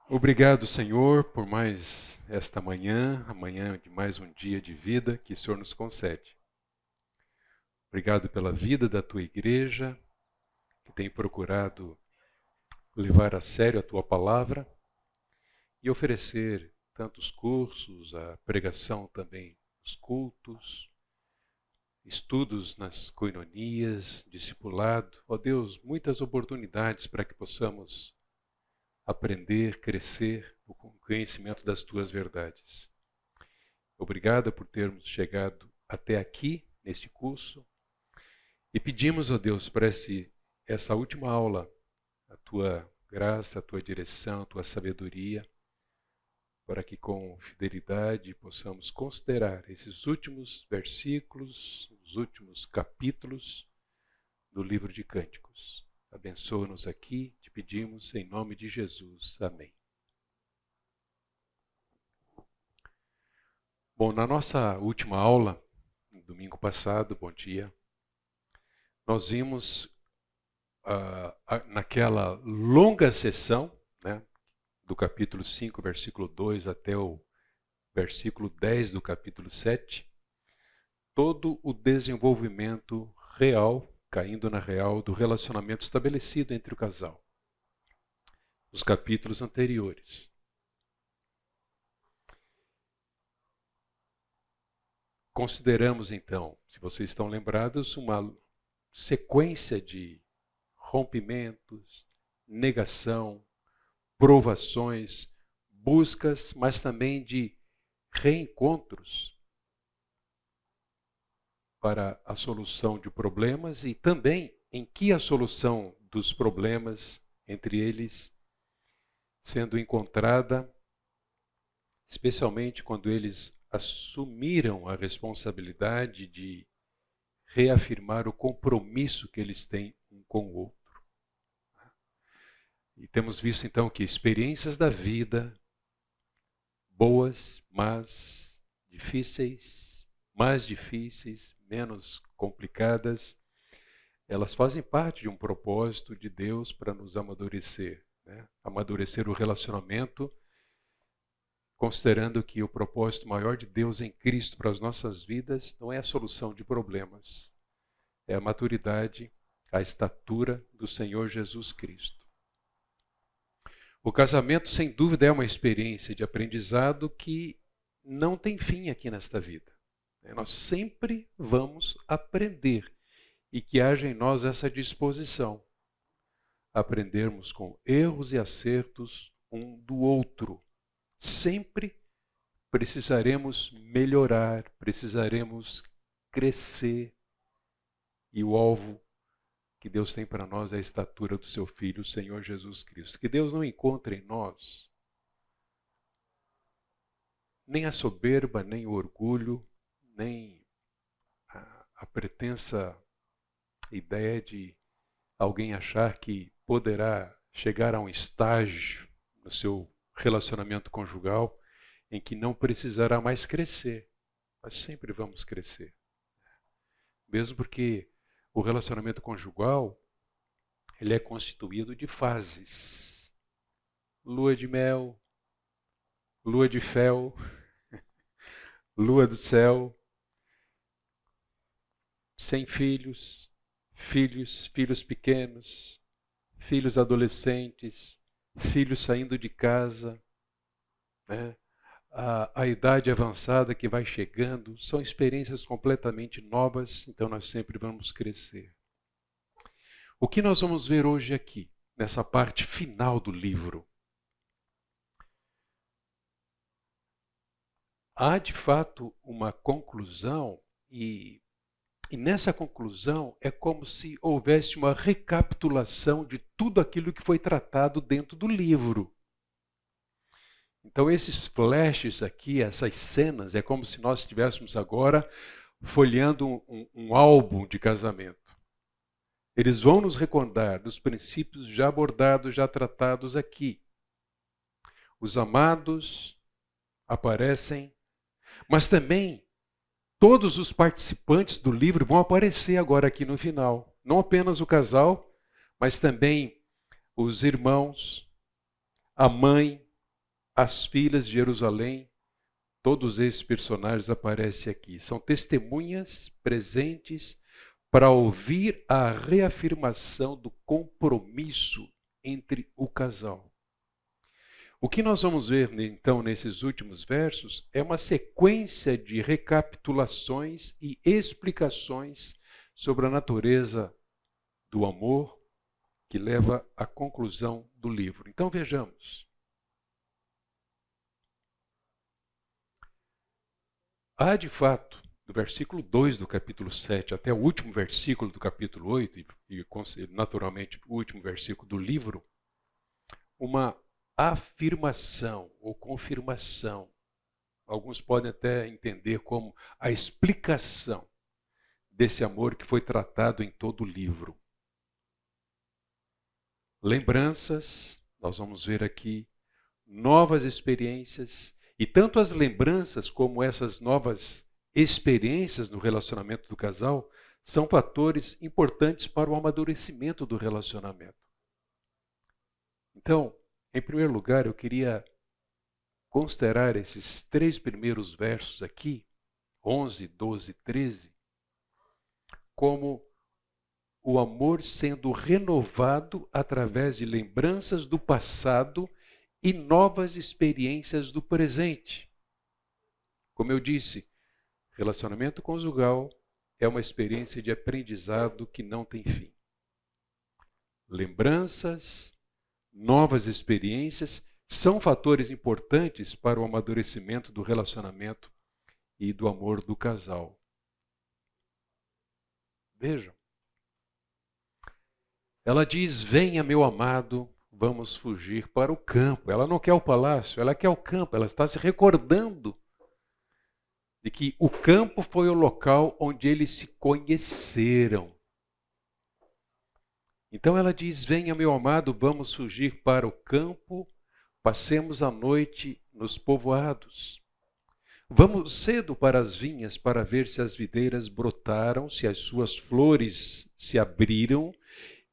Obrigado, Senhor, por mais esta manhã, a manhã de mais um dia de vida que o Senhor nos concede. Obrigado pela vida da tua igreja, que tem procurado levar a sério a tua palavra e oferecer tantos cursos, a pregação também nos cultos, estudos nas coinonias, discipulado. Ó Deus, muitas oportunidades para que possamos aprender, crescer no conhecimento das tuas verdades. Obrigado por termos chegado até aqui, neste curso, e pedimos, ó Deus, para essa última aula, a tua graça, a tua direção, a tua sabedoria, para que com fidelidade possamos considerar esses últimos versículos, os últimos capítulos do livro de Cânticos. Abençoa-nos aqui, te pedimos em nome de Jesus. Amém. Bom, na nossa última aula, no domingo passado, bom dia, nós vimos naquela longa sessão, né, do capítulo 5, versículo 2 até o versículo 10 do capítulo 7, todo o desenvolvimento real, caindo na real, do relacionamento estabelecido entre o casal. Os capítulos anteriores. Consideramos então, se vocês estão lembrados, uma sequência de rompimentos, negação, provações, buscas, mas também de reencontros para a solução de problemas e também em que a solução dos problemas, entre eles, sendo encontrada, especialmente quando eles assumiram a responsabilidade de reafirmar o compromisso que eles têm um com o outro. E temos visto então que experiências da vida, boas, mas difíceis, mais difíceis, menos complicadas, elas fazem parte de um propósito de Deus para nos amadurecer, né? Amadurecer o relacionamento, considerando que o propósito maior de Deus em Cristo para as nossas vidas não é a solução de problemas, é a maturidade, a estatura do Senhor Jesus Cristo. O casamento, sem dúvida, é uma experiência de aprendizado que não tem fim aqui nesta vida. Nós sempre vamos aprender e que haja em nós essa disposição. Aprendermos com erros e acertos um do outro. Sempre precisaremos melhorar, precisaremos crescer. E o alvo que Deus tem para nós é a estatura do seu Filho, o Senhor Jesus Cristo. Que Deus não encontre em nós nem a soberba, nem o orgulho, nem a pretensa ideia de alguém achar que poderá chegar a um estágio no seu relacionamento conjugal em que não precisará mais crescer. Nós sempre vamos crescer. Mesmo porque o relacionamento conjugal, ele é constituído de fases. Lua de mel, lua de fel, lua do céu, sem filhos, filhos pequenos, filhos adolescentes, filhos saindo de casa, né? A idade avançada que vai chegando, são experiências completamente novas, então nós sempre vamos crescer. O que nós vamos ver hoje aqui, nessa parte final do livro? Há de fato uma conclusão e nessa conclusão é como se houvesse uma recapitulação de tudo aquilo que foi tratado dentro do livro. Então esses flashes aqui, essas cenas, é como se nós estivéssemos agora folheando um álbum de casamento. Eles vão nos recordar dos princípios já abordados, já tratados aqui. Os amados aparecem, mas também todos os participantes do livro vão aparecer agora aqui no final. Não apenas o casal, mas também os irmãos, a mãe, as filhas de Jerusalém, todos esses personagens aparecem aqui. São testemunhas presentes para ouvir a reafirmação do compromisso entre o casal. O que nós vamos ver, então, nesses últimos versos é uma sequência de recapitulações e explicações sobre a natureza do amor que leva à conclusão do livro. Então, vejamos. Há, de fato, do versículo 2 do capítulo 7 até o último versículo do capítulo 8, e naturalmente o último versículo do livro, uma afirmação ou confirmação. Alguns podem até entender como a explicação desse amor que foi tratado em todo o livro. Lembranças, nós vamos ver aqui, novas experiências, e tanto as lembranças como essas novas experiências no relacionamento do casal são fatores importantes para o amadurecimento do relacionamento. Então, em primeiro lugar, eu queria considerar esses 3 primeiros versos aqui, 11, 12 e 13, como o amor sendo renovado através de lembranças do passado e novas experiências do presente. Como eu disse, relacionamento conjugal é uma experiência de aprendizado que não tem fim. Lembranças, novas experiências são fatores importantes para o amadurecimento do relacionamento e do amor do casal. Vejam. Ela diz: venha, meu amado, vamos fugir para o campo. Ela não quer o palácio, ela quer o campo. Ela está se recordando de que o campo foi o local onde eles se conheceram. Então ela diz: venha, meu amado, vamos fugir para o campo, passemos a noite nos povoados. Vamos cedo para as vinhas para ver se as videiras brotaram, se as suas flores se abriram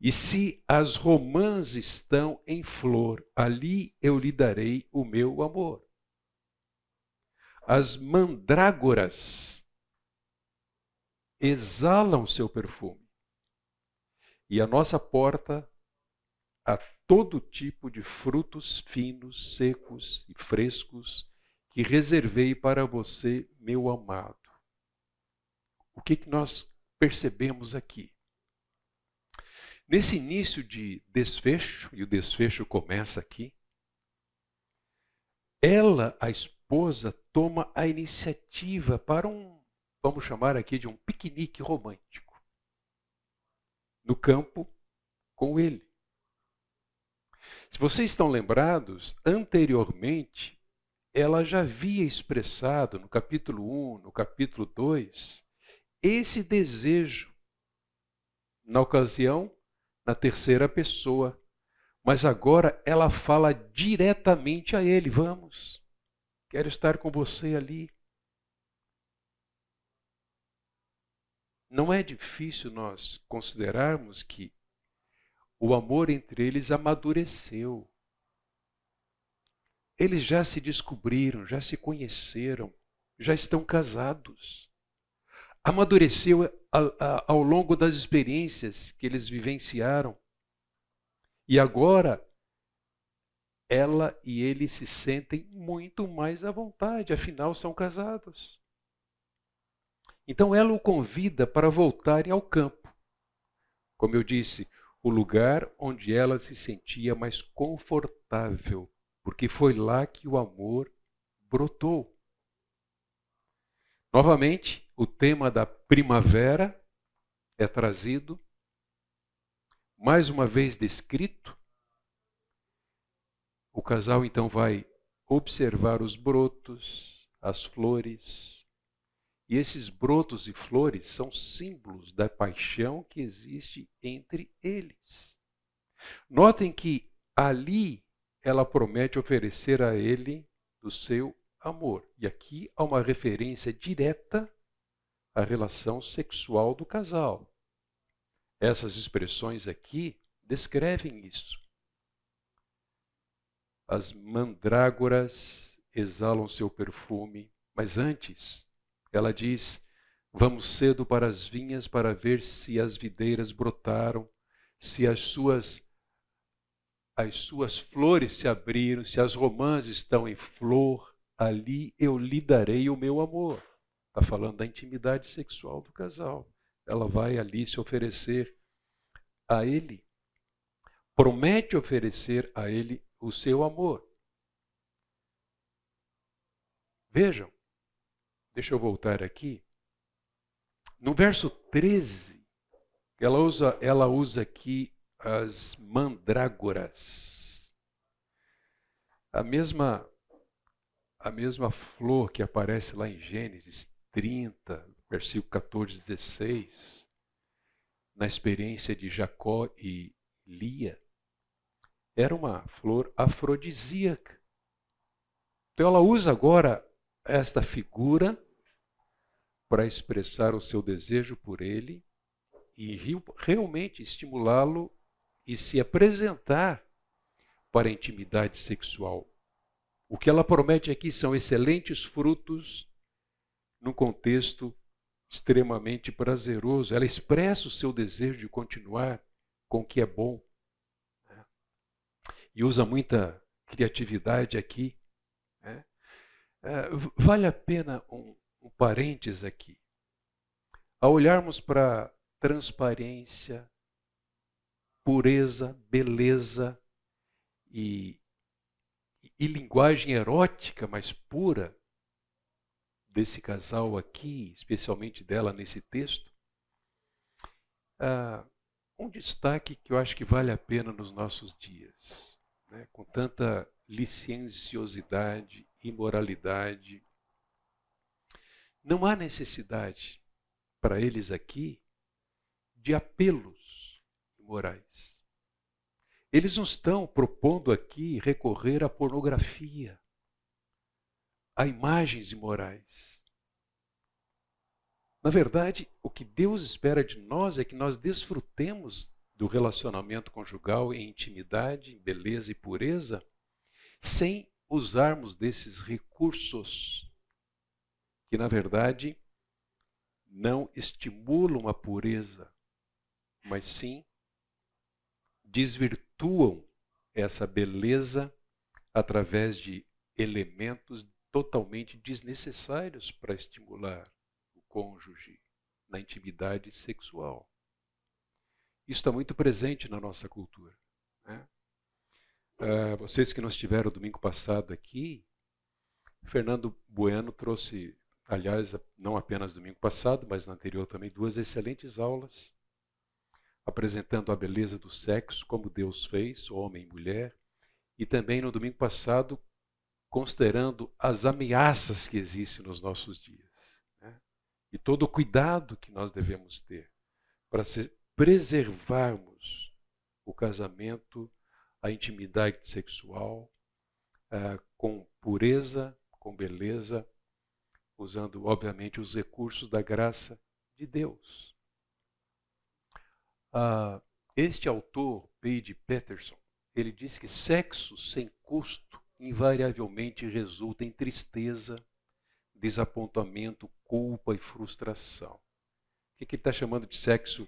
e se as romãs estão em flor. Ali eu lhe darei o meu amor. As mandrágoras exalam seu perfume. E a nossa porta há todo tipo de frutos finos, secos e frescos que reservei para você, meu amado. O que nós percebemos aqui? Nesse início de desfecho, e o desfecho começa aqui, ela, a esposa, toma a iniciativa para vamos chamar aqui de um piquenique romântico, no campo com ele. Se vocês estão lembrados, anteriormente, ela já havia expressado no capítulo 1, no capítulo 2, esse desejo, na ocasião, na terceira pessoa. Mas agora ela fala diretamente a ele: vamos, quero estar com você ali. Não é difícil nós considerarmos que o amor entre eles amadureceu. Eles já se descobriram, já se conheceram, já estão casados. Amadureceu ao longo das experiências que eles vivenciaram. E agora, ela e ele se sentem muito mais à vontade, afinal são casados. Então ela o convida para voltarem ao campo. Como eu disse, o lugar onde ela se sentia mais confortável, porque foi lá que o amor brotou. Novamente, o tema da primavera é trazido, mais uma vez descrito. O casal então vai observar os brotos, as flores. E esses brotos e flores são símbolos da paixão que existe entre eles. Notem que ali ela promete oferecer a ele do seu amor. E aqui há uma referência direta à relação sexual do casal. Essas expressões aqui descrevem isso. as mandrágoras exalam seu perfume, mas antes, ela diz: vamos cedo para as vinhas para ver se as videiras brotaram, se as suas flores se abriram, se as romãs estão em flor, ali eu lhe darei o meu amor. Está falando da intimidade sexual do casal. Ela vai ali se oferecer a ele, promete oferecer a ele o seu amor. Vejam, deixa eu voltar aqui. No verso 13, ela usa aqui as mandrágoras. A mesma flor que aparece lá em Gênesis 30, versículo 14 e 16, na experiência de Jacó e Lia, era uma flor afrodisíaca. Então ela usa agora esta figura para expressar o seu desejo por ele e realmente estimulá-lo e se apresentar para a intimidade sexual. O que ela promete aqui são excelentes frutos num contexto extremamente prazeroso. Ela expressa o seu desejo de continuar com o que é bom. E usa muita criatividade aqui. Vale a pena um parênteses aqui. Ao olharmos para transparência, pureza, beleza e linguagem erótica, mas pura, desse casal aqui, especialmente dela nesse texto, um destaque que eu acho que vale a pena nos nossos dias, né? Com tanta licenciosidade, imoralidade. Não há necessidade para eles aqui de apelos morais. Eles não estão propondo aqui recorrer à pornografia, a imagens imorais. Na verdade, o que Deus espera de nós é que nós desfrutemos do relacionamento conjugal em intimidade, em beleza e pureza, sem usarmos desses recursos que, na verdade, não estimulam a pureza, mas sim desvirtuam essa beleza através de elementos totalmente desnecessários para estimular o cônjuge na intimidade sexual. Isso está muito presente na nossa cultura, né? Vocês que não estiveram domingo passado aqui, Fernando Bueno trouxe, aliás, não apenas domingo passado, mas no anterior também, 2 excelentes aulas apresentando a beleza do sexo, como Deus fez, homem e mulher, e também no domingo passado, considerando as ameaças que existem nos nossos dias, né? E todo o cuidado que nós devemos ter para preservarmos o casamento, a intimidade sexual, com pureza, com beleza, usando, obviamente, os recursos da graça de Deus. Este autor, Paige Peterson, ele diz que sexo sem custo invariavelmente resulta em tristeza, desapontamento, culpa e frustração. O que ele está chamando de sexo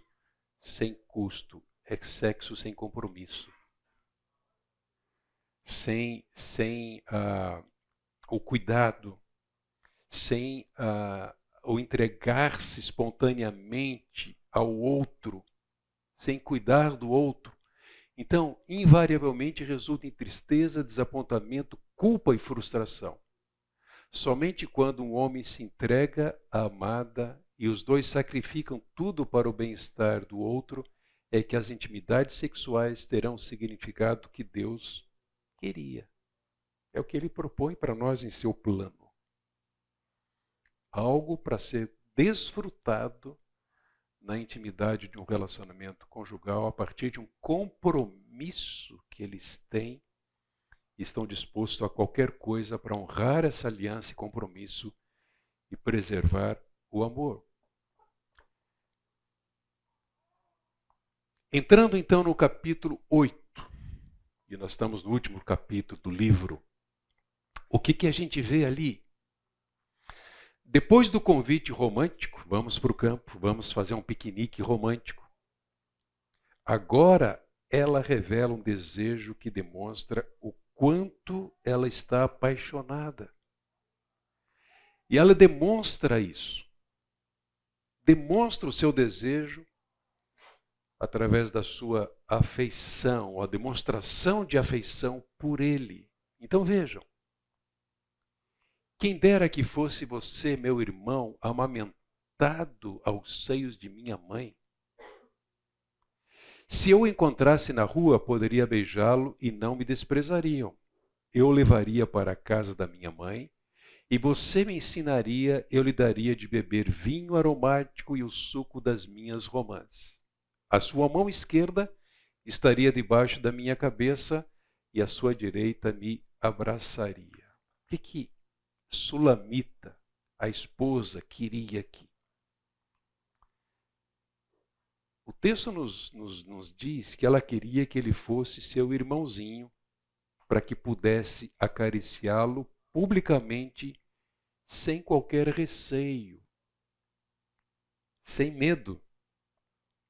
sem custo? É sexo sem compromisso. Sem o cuidado, sem o entregar-se espontaneamente ao outro, sem cuidar do outro. Então, invariavelmente resulta em tristeza, desapontamento, culpa e frustração. Somente quando um homem se entrega à amada e os dois sacrificam tudo para o bem-estar do outro, é que as intimidades sexuais terão o significado que Deus queria. É o que ele propõe para nós em seu plano. Algo para ser desfrutado na intimidade de um relacionamento conjugal a partir de um compromisso que eles têm e estão dispostos a qualquer coisa para honrar essa aliança e compromisso e preservar o amor. Entrando então no capítulo 8, e nós estamos no último capítulo do livro, o que a gente vê ali? Depois do convite romântico, vamos para o campo, vamos fazer um piquenique romântico. Agora ela revela um desejo que demonstra o quanto ela está apaixonada. E ela demonstra isso. Demonstra o seu desejo através da sua afeição, a demonstração de afeição por ele. Então vejam, quem dera que fosse você, meu irmão, amamentado aos seios de minha mãe. Se eu o encontrasse na rua, poderia beijá-lo e não me desprezariam. Eu o levaria para a casa da minha mãe, e você me ensinaria, eu lhe daria de beber vinho aromático e o suco das minhas romãs. A sua mão esquerda estaria debaixo da minha cabeça e a sua direita me abraçaria. O que Sulamita, a esposa, queria aqui? O texto nos diz que ela queria que ele fosse seu irmãozinho, para que pudesse acariciá-lo publicamente, sem qualquer receio, sem medo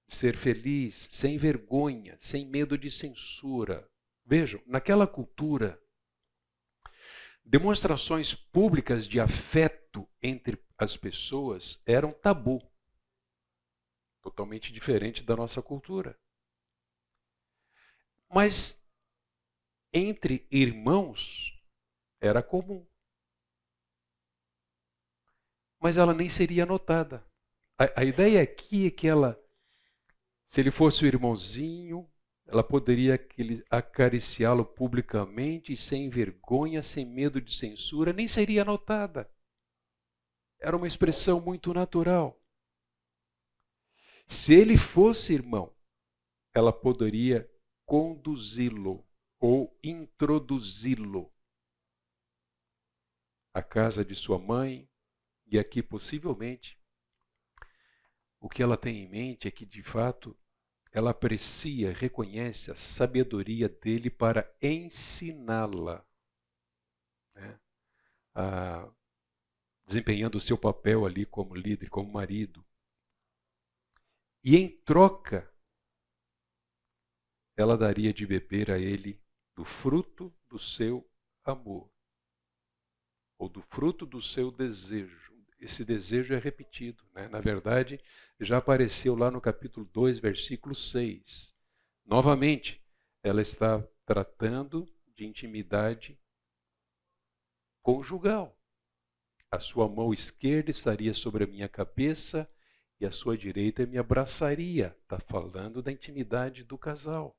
de ser feliz, sem vergonha, sem medo de censura. Vejam, naquela cultura, demonstrações públicas de afeto entre as pessoas eram tabu. Totalmente diferente da nossa cultura. Mas entre irmãos era comum. Mas ela nem seria notada. A ideia aqui é que ela, se ele fosse o irmãozinho, ela poderia acariciá-lo publicamente, sem vergonha, sem medo de censura, nem seria notada. Era uma expressão muito natural. Se ele fosse irmão, ela poderia conduzi-lo ou introduzi-lo à casa de sua mãe. E aqui, possivelmente, o que ela tem em mente é que, de fato, ela aprecia, reconhece a sabedoria dele para ensiná-la, né? Desempenhando o seu papel ali como líder, como marido. E em troca, ela daria de beber a ele do fruto do seu amor, ou do fruto do seu desejo. Esse desejo é repetido, né? Na verdade, já apareceu lá no capítulo 2, versículo 6. Novamente, ela está tratando de intimidade conjugal. A sua mão esquerda estaria sobre a minha cabeça e a sua direita me abraçaria. Está falando da intimidade do casal.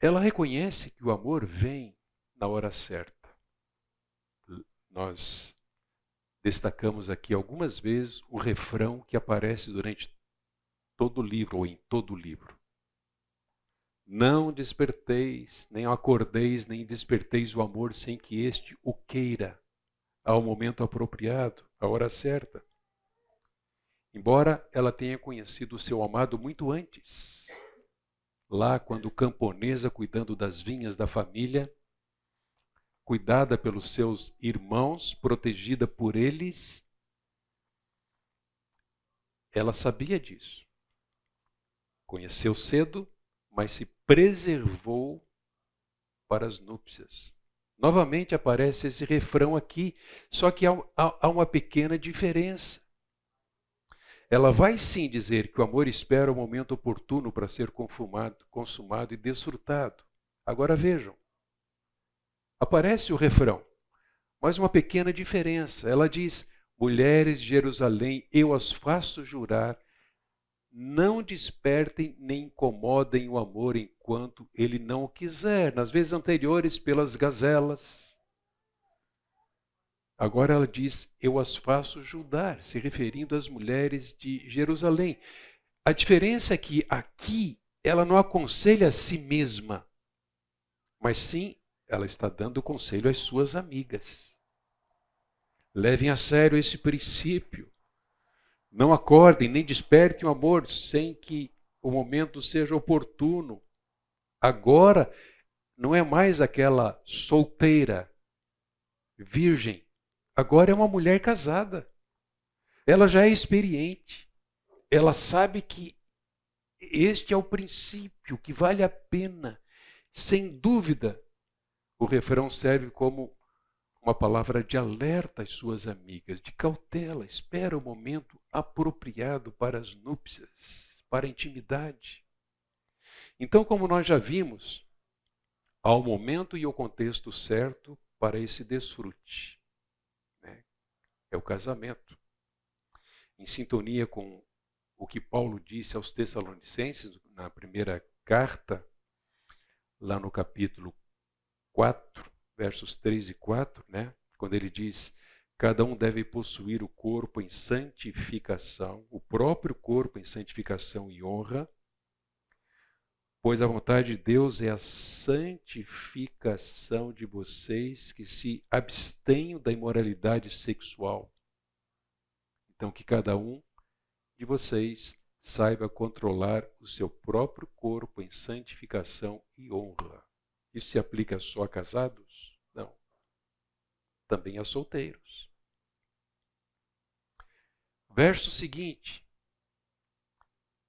Ela reconhece que o amor vem na hora certa. Nós destacamos aqui algumas vezes o refrão que aparece durante todo o livro, ou em todo o livro. Não desperteis, nem acordeis, nem desperteis o amor sem que este o queira, ao momento apropriado, à hora certa. Embora ela tenha conhecido o seu amado muito antes, lá quando camponesa cuidando das vinhas da família, cuidada pelos seus irmãos, protegida por eles, ela sabia disso. Conheceu cedo, mas se preservou para as núpcias. Novamente aparece esse refrão aqui, só que há uma pequena diferença. Ela vai sim dizer que o amor espera o momento oportuno para ser consumado e desfrutado. Agora vejam, aparece o refrão, mas uma pequena diferença. Ela diz: mulheres de Jerusalém, eu as faço jurar, não despertem nem incomodem o amor enquanto ele não o quiser. Nas vezes anteriores, pelas gazelas. Agora ela diz: eu as faço jurar, se referindo às mulheres de Jerusalém. A diferença é que aqui ela não aconselha a si mesma, mas sim ela está dando conselho às suas amigas. Levem a sério esse princípio. Não acordem nem despertem o amor sem que o momento seja oportuno. Agora não é mais aquela solteira, virgem. Agora é uma mulher casada. Ela já é experiente. Ela sabe que este é o princípio, que vale a pena. Sem dúvida, o refrão serve como uma palavra de alerta às suas amigas, de cautela. Espera o momento apropriado para as núpcias, para a intimidade. Então, como nós já vimos, há o momento e o contexto certo para esse desfrute. É o casamento. Em sintonia com o que Paulo disse aos Tessalonicenses, na primeira carta, lá no capítulo 4, versos 3 e 4, quando ele diz: cada um deve possuir o corpo em santificação, o próprio corpo em santificação e honra, pois a vontade de Deus é a santificação de vocês que se abstenham da imoralidade sexual. Então, que cada um de vocês saiba controlar o seu próprio corpo em santificação e honra. Isso se aplica só a casados? Não. Também a solteiros. Verso seguinte.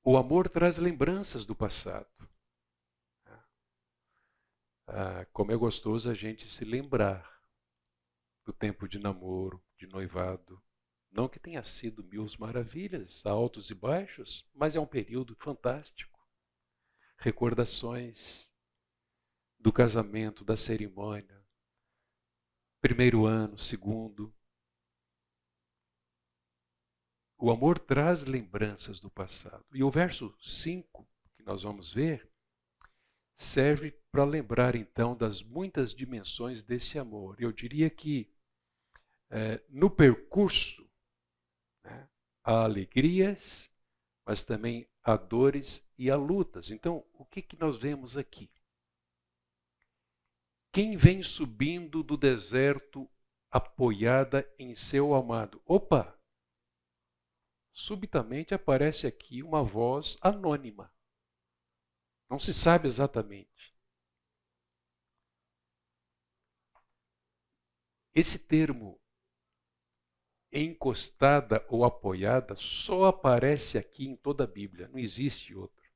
O amor traz lembranças do passado. Como é gostoso a gente se lembrar do tempo de namoro, de noivado. Não que tenha sido mil maravilhas, altos e baixos, mas é um período fantástico. Recordações do casamento, da cerimônia, primeiro ano, segundo. O amor traz lembranças do passado. E o verso 5, que nós vamos ver, serve para lembrar então das muitas dimensões desse amor. Eu diria que no percurso, há alegrias, mas também há dores e há lutas. Então, o que nós vemos aqui? Quem vem subindo do deserto apoiada em seu amado? Opa! Subitamente aparece aqui uma voz anônima. Não se sabe exatamente. Esse termo encostada ou apoiada só aparece aqui em toda a Bíblia, não existe outro.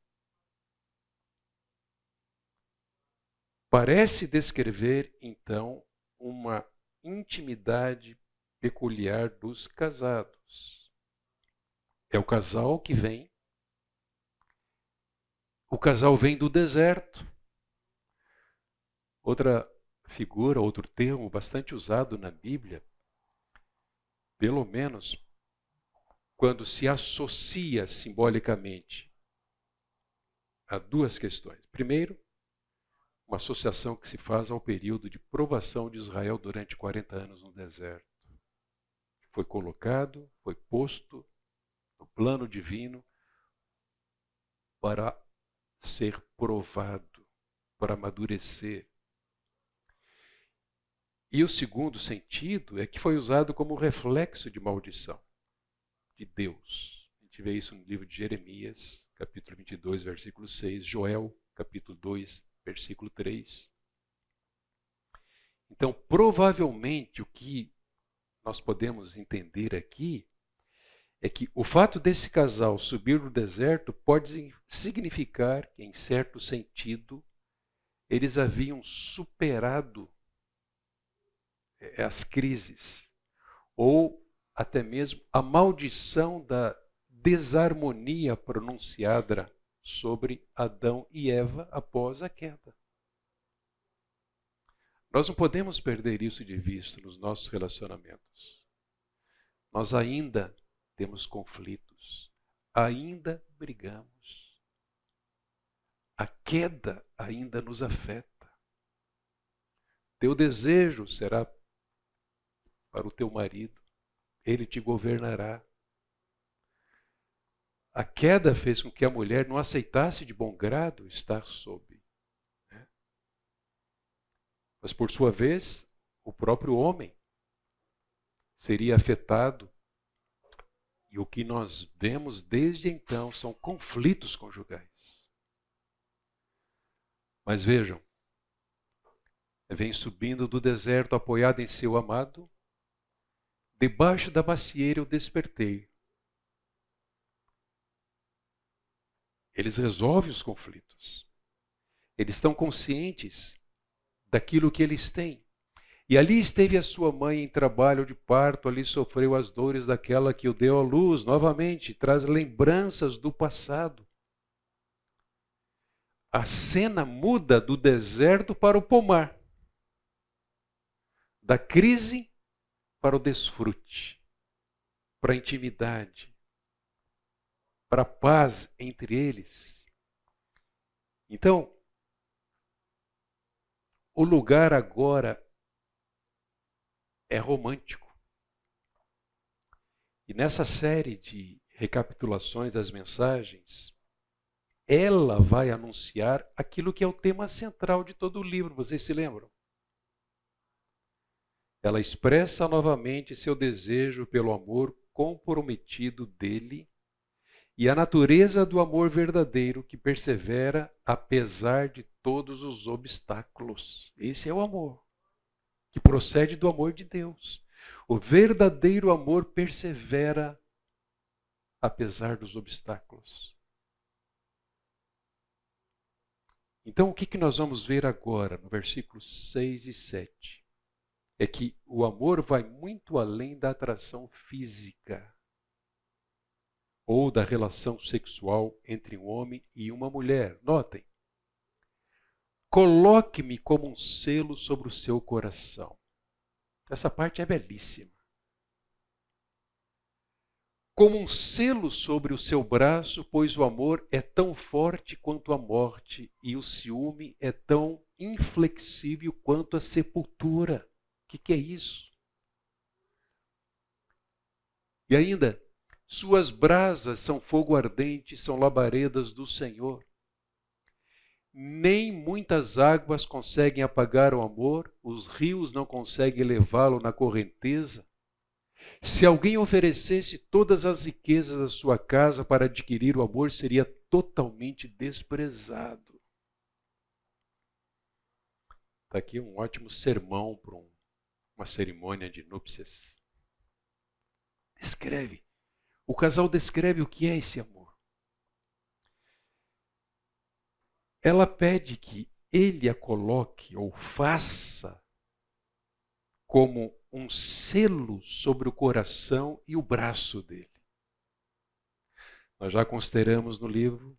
Parece descrever, então, uma intimidade peculiar dos casados. É o casal que vem. O casal vem do deserto. Outra figura, outro termo bastante usado na Bíblia, pelo menos quando se associa simbolicamente a duas questões. Primeiro, uma associação que se faz ao período de provação de Israel durante 40 anos no deserto. Foi colocado, foi posto no plano divino para ser provado, para amadurecer. E o segundo sentido é que foi usado como reflexo de maldição de Deus. A gente vê isso no livro de Jeremias, capítulo 22, versículo 6, Joel, capítulo 2, versículo 3. Então, provavelmente, o que nós podemos entender aqui é que o fato desse casal subir do deserto pode significar que, em certo sentido, eles haviam superado as crises, ou até mesmo a maldição da desarmonia pronunciada sobre Adão e Eva após a queda. Nós não podemos perder isso de vista nos nossos relacionamentos. Nós ainda temos conflitos, ainda brigamos. A queda ainda nos afeta. Teu desejo será para o teu marido, ele te governará. A queda fez com que a mulher não aceitasse de bom grado estar sob. Mas, por sua vez, o próprio homem seria afetado. E o que nós vemos desde então são conflitos conjugais. Mas vejam, vem subindo do deserto apoiado em seu amado, debaixo da macieira eu despertei. Eles resolvem os conflitos. Eles estão conscientes daquilo que eles têm. E ali esteve a sua mãe em trabalho de parto, ali sofreu as dores daquela que o deu à luz. Novamente, traz lembranças do passado. A cena muda do deserto para o pomar, da crise para o desfrute, para a intimidade, para a paz entre eles. Então, o lugar agora é romântico. E nessa série de recapitulações das mensagens, ela vai anunciar aquilo que é o tema central de todo o livro, vocês se lembram? Ela expressa novamente seu desejo pelo amor comprometido dele e a natureza do amor verdadeiro que persevera apesar de todos os obstáculos. Esse é o amor que procede do amor de Deus. O verdadeiro amor persevera apesar dos obstáculos. Então, o que nós vamos ver agora, no versículos 6 e 7? É que o amor vai muito além da atração física ou da relação sexual entre um homem e uma mulher. Notem, coloque-me como um selo sobre o seu coração. Essa parte é belíssima. Como um selo sobre o seu braço, pois o amor é tão forte quanto a morte e o ciúme é tão inflexível quanto a sepultura. O que é isso? E ainda, suas brasas são fogo ardente, são labaredas do Senhor. Nem muitas águas conseguem apagar o amor, os rios não conseguem levá-lo na correnteza. Se alguém oferecesse todas as riquezas da sua casa para adquirir o amor, seria totalmente desprezado. Está aqui um ótimo sermão para uma cerimônia de núpcias. O casal descreve o que é esse amor. Ela pede que ele a coloque ou faça como um selo sobre o coração e o braço dele. Nós já consideramos no livro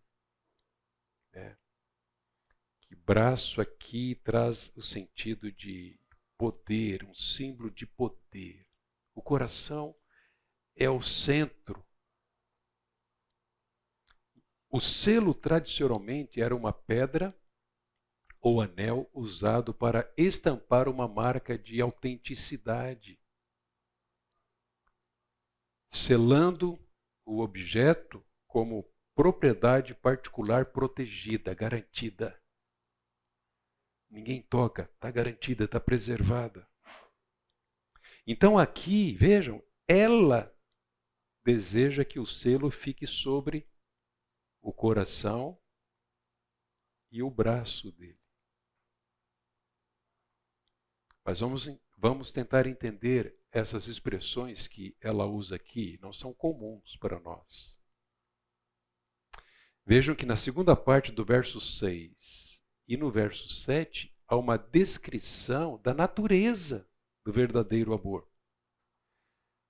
que braço aqui traz o sentido de poder, um símbolo de poder. O coração é o centro. O selo tradicionalmente era uma pedra ou anel usado para estampar uma marca de autenticidade, selando o objeto como propriedade particular protegida, garantida. Ninguém toca, está garantida, está preservada. Então aqui, vejam, ela deseja que o selo fique sobre o coração e o braço dele. Mas vamos tentar entender essas expressões que ela usa aqui, não são comuns para nós. Vejam que na segunda parte do verso 6 e no verso 7 há uma descrição da natureza do verdadeiro amor.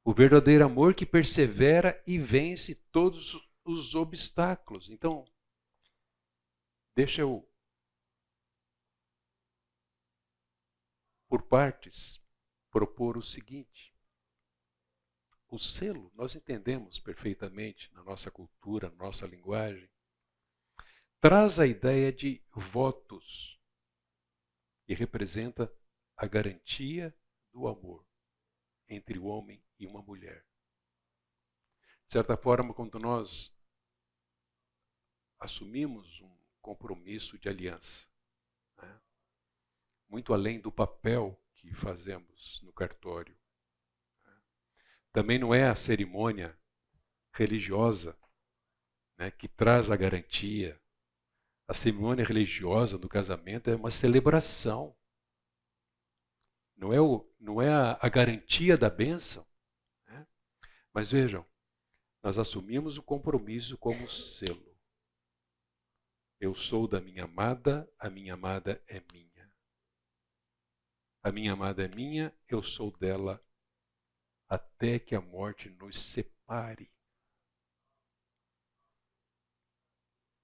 O verdadeiro amor que persevera e vence todos os obstáculos. Então, deixa eu, por partes, propor o seguinte. O selo, nós entendemos perfeitamente na nossa cultura, na nossa linguagem, traz a ideia de votos e representa a garantia do amor entre o homem e uma mulher. De certa forma, quando nós assumimos um compromisso de aliança, né, muito além do papel que fazemos no cartório, também não é a cerimônia religiosa, né, que traz a garantia A cerimônia religiosa do casamento é uma celebração. Não é a garantia da bênção. Né? Mas vejam, nós assumimos o compromisso como selo. Eu sou da minha amada, a minha amada é minha. A minha amada é minha, eu sou dela até que a morte nos separe.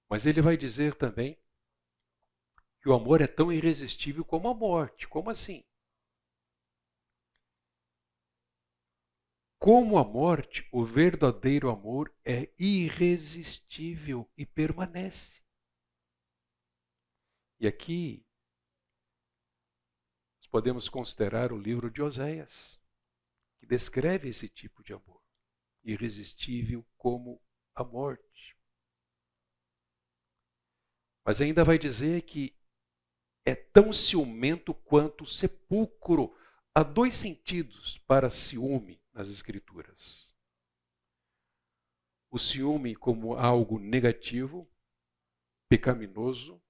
Mas ele vai dizer também que o amor é tão irresistível como a morte. Como assim? Como a morte, o verdadeiro amor é irresistível e permanece. E aqui nós podemos considerar o livro de Oséias, que descreve esse tipo de amor, irresistível como a morte. Mas ainda vai dizer que é tão ciumento quanto o sepulcro. Há dois sentidos para ciúme nas Escrituras. O ciúme como algo negativo, pecaminoso,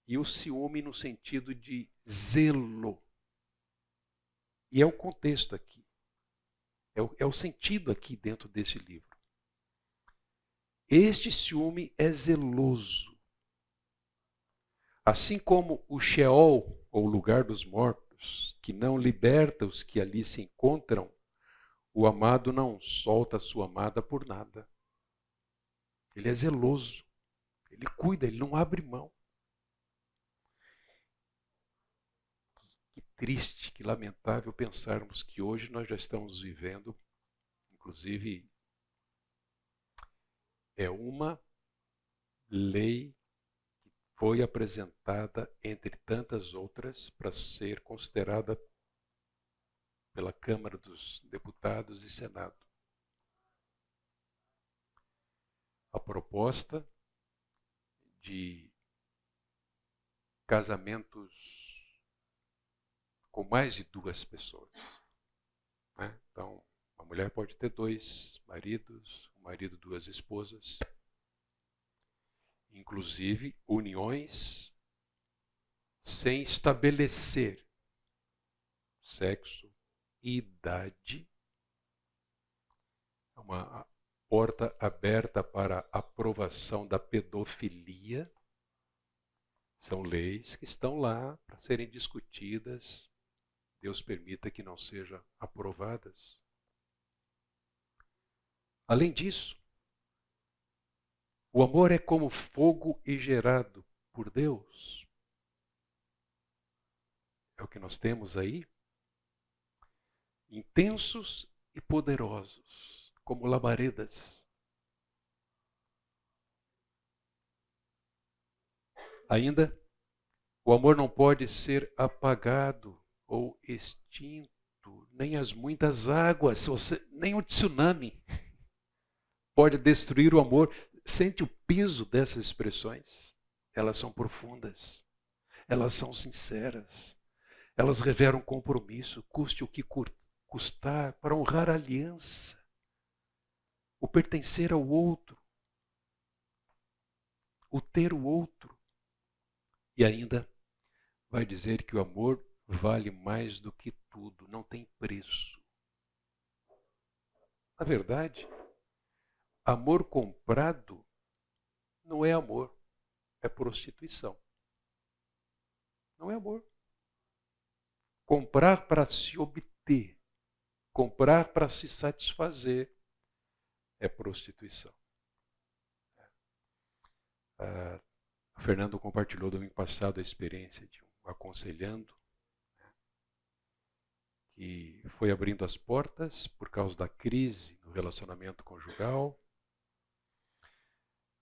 e o ciúme no sentido de zelo. E é o contexto aqui. É o sentido aqui dentro desse livro. Este ciúme é zeloso. Assim como o Sheol, ou lugar dos mortos, que não liberta os que ali se encontram, o amado não solta a sua amada por nada. Ele é zeloso. Ele cuida, ele não abre mão. Que triste, que lamentável pensarmos que hoje nós já estamos vivendo, inclusive, é uma lei que foi apresentada entre tantas outras para ser considerada pela Câmara dos Deputados e Senado. A proposta de casamentos com mais de duas pessoas. Né? Então, uma mulher pode ter dois maridos, um marido, duas esposas. Inclusive, uniões sem estabelecer sexo e idade. É uma porta aberta para a aprovação da pedofilia. São leis que estão lá para serem discutidas. Deus permita que não sejam aprovadas. Além disso, o amor é como fogo e gerado por Deus. É o que nós temos aí. Intensos e poderosos, como labaredas. Ainda, o amor não pode ser apagado ou extinto, nem as muitas águas, nem o tsunami pode destruir o amor. Sente o peso dessas expressões? Elas são profundas, elas são sinceras, elas revelam compromisso, custe o que custar, para honrar a aliança, o pertencer ao outro, o ter o outro. E ainda vai dizer que o amor vale mais do que tudo, não tem preço. Na verdade, amor comprado não é amor, é prostituição. Não é amor. Comprar para se obter, comprar para se satisfazer, é prostituição. O Fernando compartilhou domingo passado a experiência de um aconselhando, que foi abrindo as portas por causa da crise no relacionamento conjugal,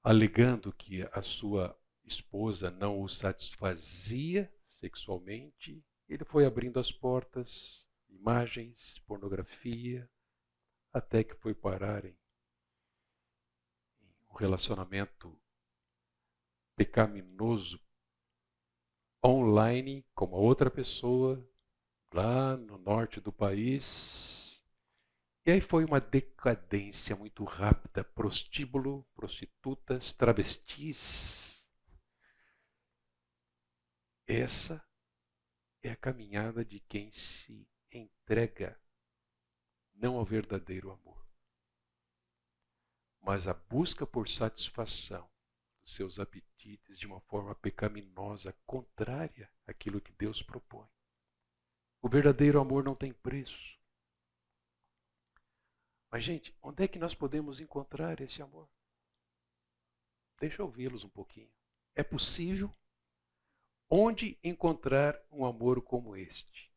alegando que a sua esposa não o satisfazia sexualmente. Ele foi abrindo as portas, imagens, pornografia, até que foi parar em um relacionamento pecaminoso online com uma outra pessoa lá no norte do país. E aí foi uma decadência muito rápida, prostíbulo, prostitutas, travestis. Essa é a caminhada de quem se entrega não ao verdadeiro amor, mas a busca por satisfação dos seus apetites de uma forma pecaminosa, contrária àquilo que Deus propõe. O verdadeiro amor não tem preço. Mas, gente, onde é que nós podemos encontrar esse amor? Deixa eu ouvi-los um pouquinho. É possível? Onde encontrar um amor como este?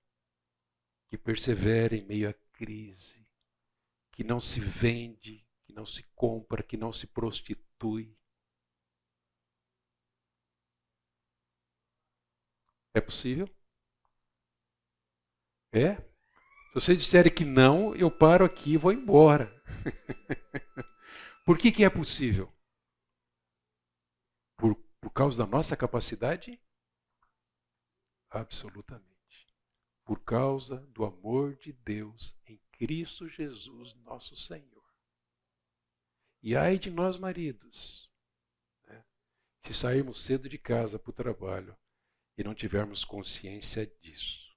Que persevera em meio à crise, que não se vende, que não se compra, que não se prostitui. É possível? É? Se vocês disserem que não, eu paro aqui e vou embora. Por que é possível? Por causa da nossa capacidade? Absolutamente. Por causa do amor de Deus em Cristo Jesus, nosso Senhor. E ai de nós, maridos, né, se sairmos cedo de casa para o trabalho e não tivermos consciência disso,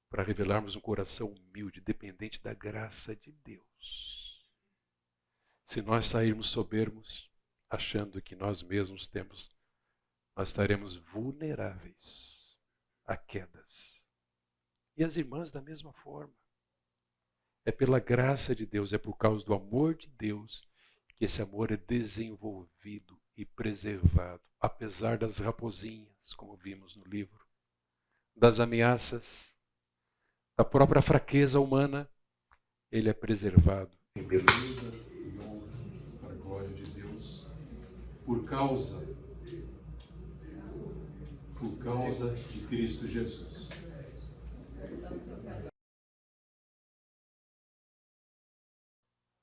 para revelarmos um coração humilde, dependente da graça de Deus. Se nós sairmos soberbos, achando que nós mesmos temos, nós estaremos vulneráveis a quedas. E as irmãs da mesma forma. É pela graça de Deus, é por causa do amor de Deus que esse amor é desenvolvido e preservado, apesar das raposinhas, como vimos no livro, das ameaças, da própria fraqueza humana, ele é preservado em beleza e honra para a glória de Deus, por causa de Cristo Jesus.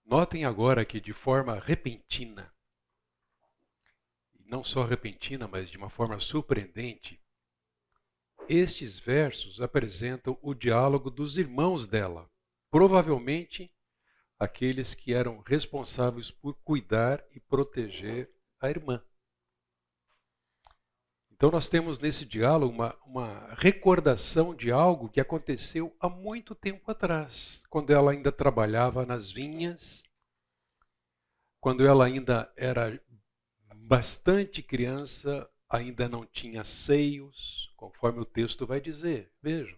Notem agora que de forma repentina, não só repentina, mas de uma forma surpreendente, estes versos apresentam o diálogo dos irmãos dela, provavelmente aqueles que eram responsáveis por cuidar e proteger a irmã. Então nós temos nesse diálogo uma recordação de algo que aconteceu há muito tempo atrás, quando ela ainda trabalhava nas vinhas, quando ela ainda era bastante criança, ainda não tinha seios, conforme o texto vai dizer. Vejam.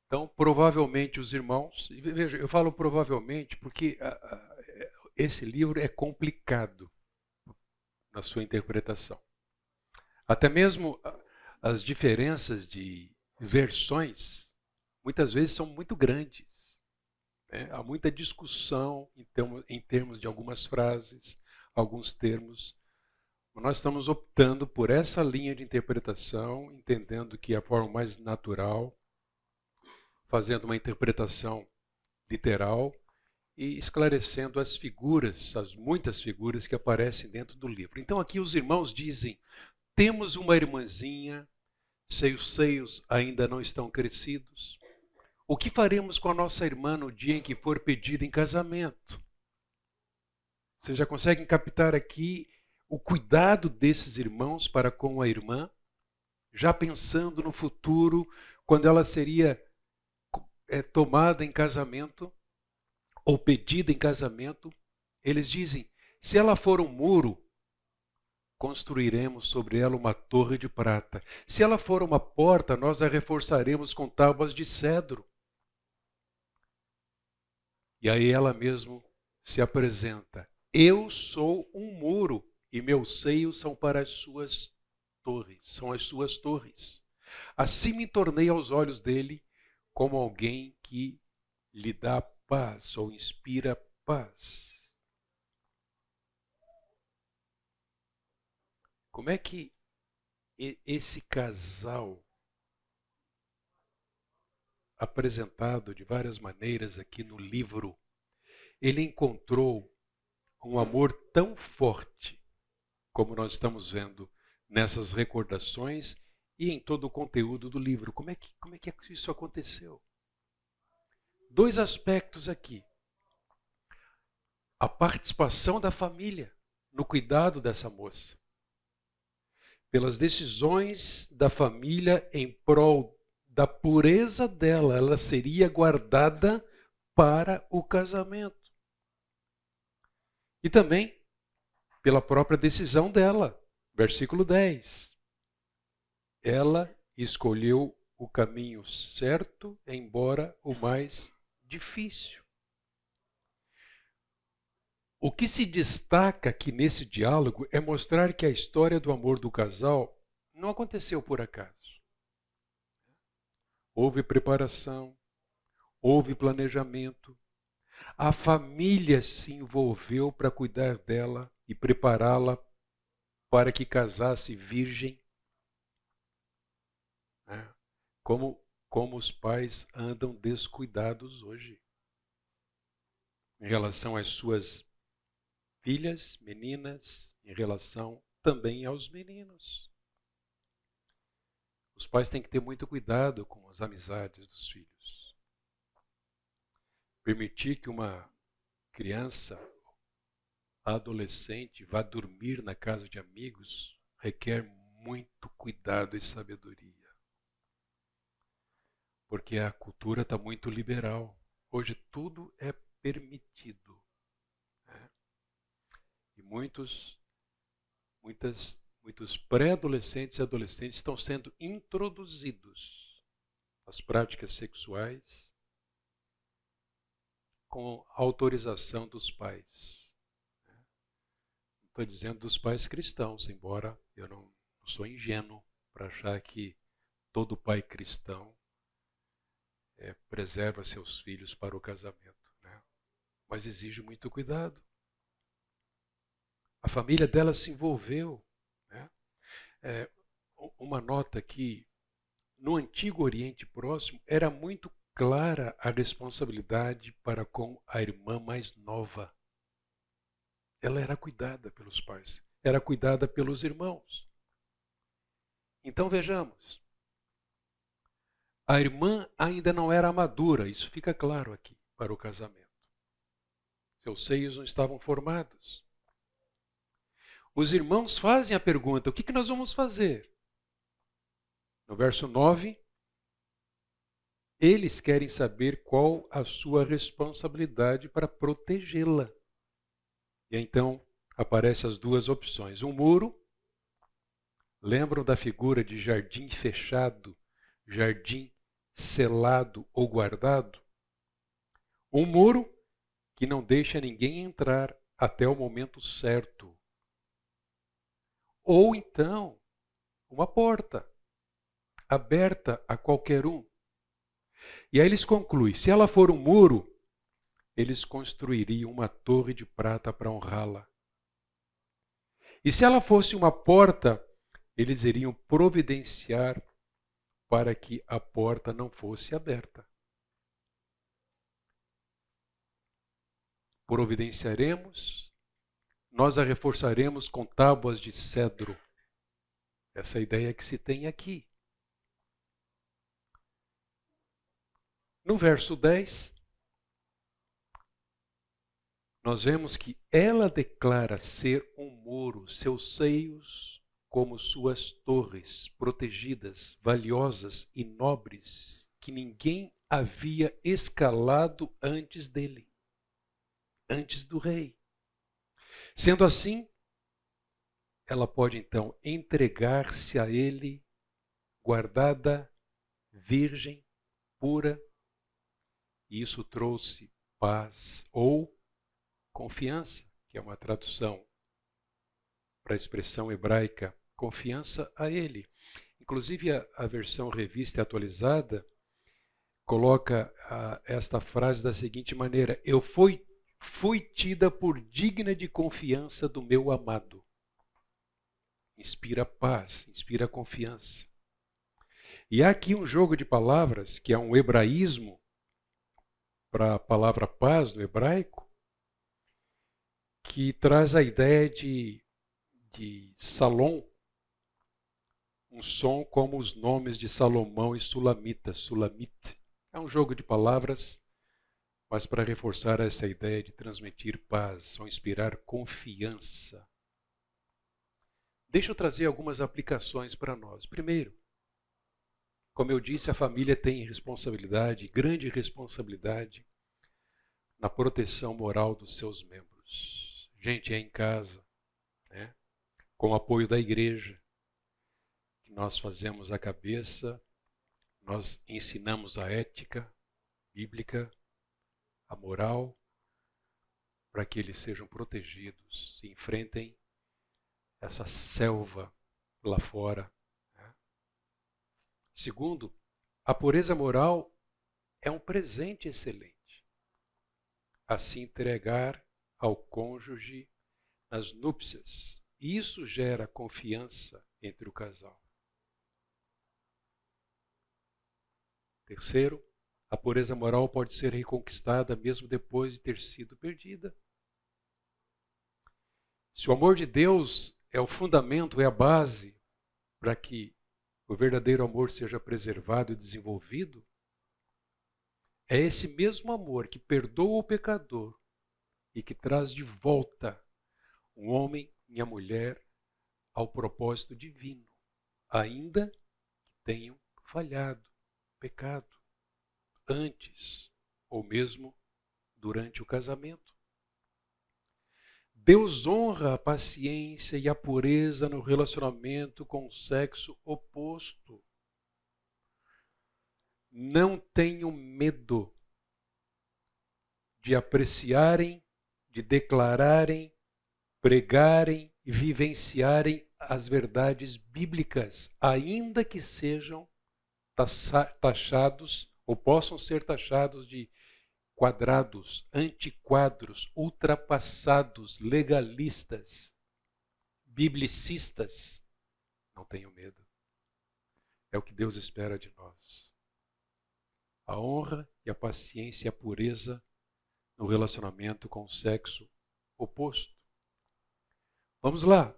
Então, provavelmente os irmãos... Veja, eu falo provavelmente porque esse livro é complicado na sua interpretação. Até mesmo as diferenças de versões, muitas vezes são muito grandes. Há muita discussão em termos de algumas frases, alguns termos. Nós estamos optando por essa linha de interpretação, entendendo que é a forma mais natural, fazendo uma interpretação literal e esclarecendo as figuras, as muitas figuras que aparecem dentro do livro. Então aqui os irmãos dizem, temos uma irmãzinha, seus seios ainda não estão crescidos. O que faremos com a nossa irmã no dia em que for pedida em casamento? Vocês já conseguem captar aqui o cuidado desses irmãos para com a irmã, já pensando no futuro, quando ela seria tomada em casamento, ou pedida em casamento, eles dizem, se ela for um muro, construiremos sobre ela uma torre de prata. Se ela for uma porta, nós a reforçaremos com tábuas de cedro. E aí ela mesmo se apresenta. Eu sou um muro e meus seios são para as suas torres, são as suas torres. Assim me tornei aos olhos dele como alguém que lhe dá paz ou inspira paz. Como é que esse casal, apresentado de várias maneiras aqui no livro, ele encontrou um amor tão forte, como nós estamos vendo nessas recordações e em todo o conteúdo do livro. Como é que isso aconteceu? Dois aspectos aqui. A participação da família no cuidado dessa moça. pelas decisões da família em prol da pureza dela, ela seria guardada para o casamento. E também pela própria decisão dela. Versículo 10. Ela escolheu o caminho certo, embora o mais difícil. O que se destaca aqui nesse diálogo é mostrar que a história do amor do casal não aconteceu por acaso. Houve preparação, houve planejamento. A família se envolveu para cuidar dela e prepará-la para que casasse virgem. Como os pais andam descuidados hoje em relação às suas filhas, meninas, em relação também aos meninos. Os pais têm que ter muito cuidado com as amizades dos filhos. Permitir que uma criança, adolescente, vá dormir na casa de amigos requer muito cuidado e sabedoria. Porque a cultura está muito liberal. Hoje tudo é permitido. E muitos pré-adolescentes e adolescentes estão sendo introduzidos às práticas sexuais com autorização dos pais. Estou dizendo dos pais cristãos, embora eu não sou ingênuo para achar que todo pai cristão preserva seus filhos para o casamento. Mas exige muito cuidado. A família dela se envolveu. Uma nota que no Antigo Oriente Próximo era muito clara a responsabilidade para com a irmã mais nova. Ela era cuidada pelos pais, era cuidada pelos irmãos. Então vejamos, a irmã ainda não era madura, isso fica claro aqui, para o casamento. Seus seios não estavam formados. Os irmãos fazem a pergunta: o que nós vamos fazer? No verso 9, eles querem saber qual a sua responsabilidade para protegê-la. E então aparecem as duas opções. Um muro, lembram da figura de jardim fechado, jardim selado ou guardado? Um muro que não deixa ninguém entrar até o momento certo. Ou então, uma porta aberta a qualquer um. E aí eles concluem, se ela for um muro, eles construiriam uma torre de prata para honrá-la. E se ela fosse uma porta, eles iriam providenciar para que a porta não fosse aberta. Providenciaremos, nós a reforçaremos com tábuas de cedro. Essa é a ideia que se tem aqui. No verso 10, nós vemos que ela declara ser um muro, seus seios como suas torres, protegidas, valiosas e nobres, que ninguém havia escalado antes dele, antes do rei. Sendo assim, ela pode então entregar-se a ele, guardada, virgem, pura, e isso trouxe paz ou confiança, que é uma tradução para a expressão hebraica, confiança a ele. Inclusive a versão revista e atualizada coloca esta frase da seguinte maneira: eu fui tida por digna de confiança do meu amado. Inspira paz, inspira confiança. E há aqui um jogo de palavras, que é um hebraísmo para a palavra paz no hebraico, que traz a ideia de Salom, um som como os nomes de Salomão e Sulamita, Sulamite. É um jogo de palavras, mas para reforçar essa ideia de transmitir paz ou inspirar confiança. Deixa eu trazer algumas aplicações para nós. Primeiro, como eu disse, a família tem responsabilidade, grande responsabilidade, na proteção moral dos seus membros. Gente, é em casa, né? Com o apoio da igreja, que nós fazemos a cabeça, nós ensinamos a ética bíblica, a moral, para que eles sejam protegidos e enfrentem essa selva lá fora. Né? Segundo, a pureza moral é um presente excelente a se entregar ao cônjuge nas núpcias. E isso gera confiança entre o casal. Terceiro, a pureza moral pode ser reconquistada mesmo depois de ter sido perdida. Se o amor de Deus é o fundamento, é a base para que o verdadeiro amor seja preservado e desenvolvido, é esse mesmo amor que perdoa o pecador e que traz de volta um homem e a mulher ao propósito divino, ainda que tenham falhado, pecado, antes ou mesmo durante o casamento. Deus honra a paciência e a pureza no relacionamento com o sexo oposto. Não tenham medo de apreciarem, de declararem, pregarem e vivenciarem as verdades bíblicas, ainda que sejam taxados ou possam ser taxados de quadrados, antiquadros, ultrapassados, legalistas, biblicistas. Não tenham medo. É o que Deus espera de nós. A honra e a paciência e a pureza no relacionamento com o sexo oposto. Vamos lá.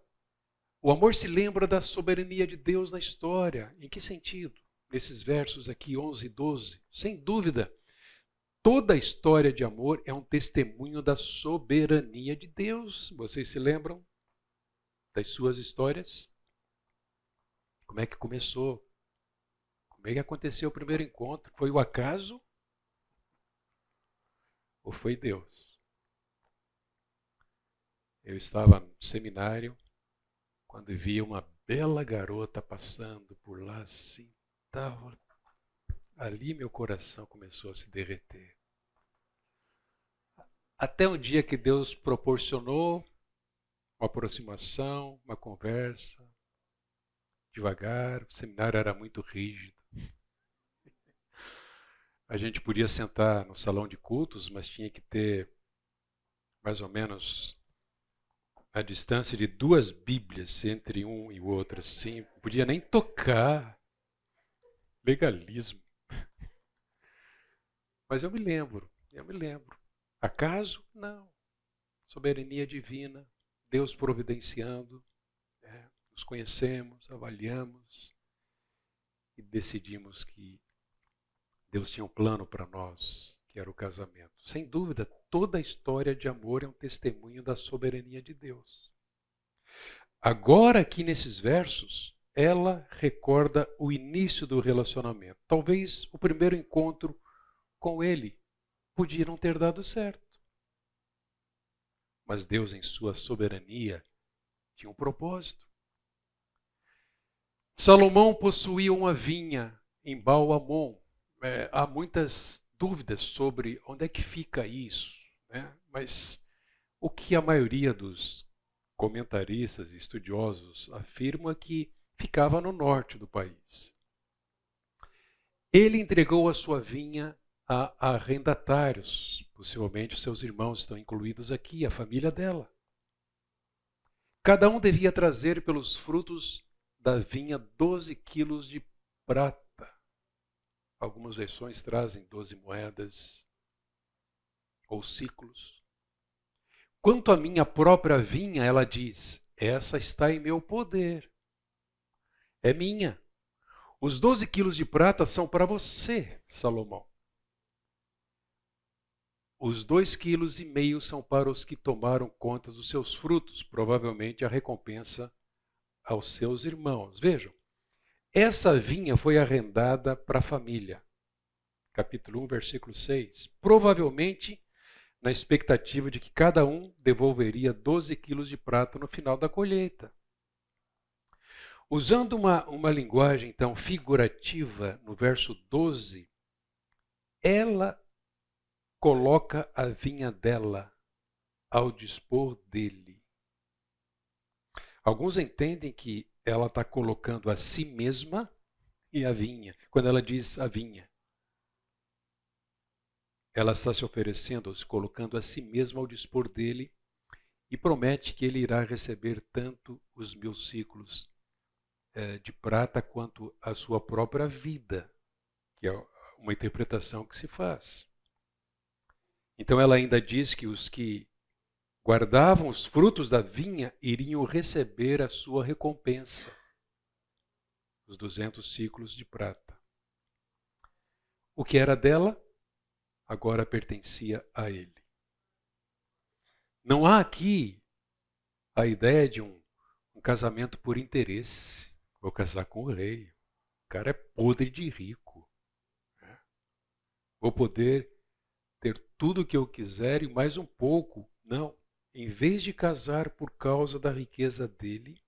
O amor se lembra da soberania de Deus na história. Em que sentido? Nesses versos aqui, 11 e 12. Sem dúvida, toda a história de amor é um testemunho da soberania de Deus. Vocês se lembram das suas histórias? Como é que começou? Como é que aconteceu o primeiro encontro? Foi o acaso? Ou foi Deus? Eu estava no seminário quando vi uma bela garota passando por lá assim. Ali meu coração começou a se derreter. Até um dia que Deus proporcionou uma aproximação, uma conversa, devagar. O seminário era muito rígido. A gente podia sentar no salão de cultos, mas tinha que ter mais ou menos a distância de 2 Bíblias entre um e o outro, assim. Não podia nem tocar. Legalismo. Mas eu me lembro. Acaso? Não. Soberania divina, Deus providenciando. Nos conhecemos, avaliamos e decidimos que Deus tinha um plano para nós, que era o casamento. Sem dúvida, toda a história de amor é um testemunho da soberania de Deus. Agora, aqui nesses versos, ela recorda o início do relacionamento. Talvez o primeiro encontro com ele podia não ter dado certo. Mas Deus, em sua soberania, tinha um propósito. Salomão possuía uma vinha em Baal-Hamon. Há muitas dúvidas sobre onde é que fica isso, né? Mas o que a maioria dos comentaristas e estudiosos afirma é que ficava no norte do país. Ele entregou a sua vinha a arrendatários, possivelmente os seus irmãos estão incluídos aqui, a família dela. Cada um devia trazer pelos frutos da vinha 12 quilos de prata. Algumas versões trazem 12 moedas ou ciclos. Quanto à minha própria vinha, ela diz, essa está em meu poder. É minha. Os 12 quilos de prata são para você, Salomão. Os 2,5 quilos são para os que tomaram conta dos seus frutos, provavelmente a recompensa aos seus irmãos. Vejam, essa vinha foi arrendada para a família. Capítulo 1, versículo 6. Provavelmente na expectativa de que cada um devolveria 12 quilos de prata no final da colheita. Usando uma linguagem, então, figurativa, no verso 12, ela coloca a vinha dela ao dispor dele. Alguns entendem que ela está colocando a si mesma e a vinha, quando ela diz a vinha. Ela está se oferecendo, se colocando a si mesma ao dispor dele e promete que ele irá receber tanto os 1000 ciclos de prata quanto a sua própria vida, que é uma interpretação que se faz. Então ela ainda diz que os que guardavam os frutos da vinha iriam receber a sua recompensa, os 200 ciclos de prata. O que era dela, agora pertencia a ele. Não há aqui a ideia de um casamento por interesse. Vou casar com o rei. O cara é podre de rico. Vou poder ter tudo o que eu quiser e mais um pouco. Não. Em vez de casar por causa da riqueza dele,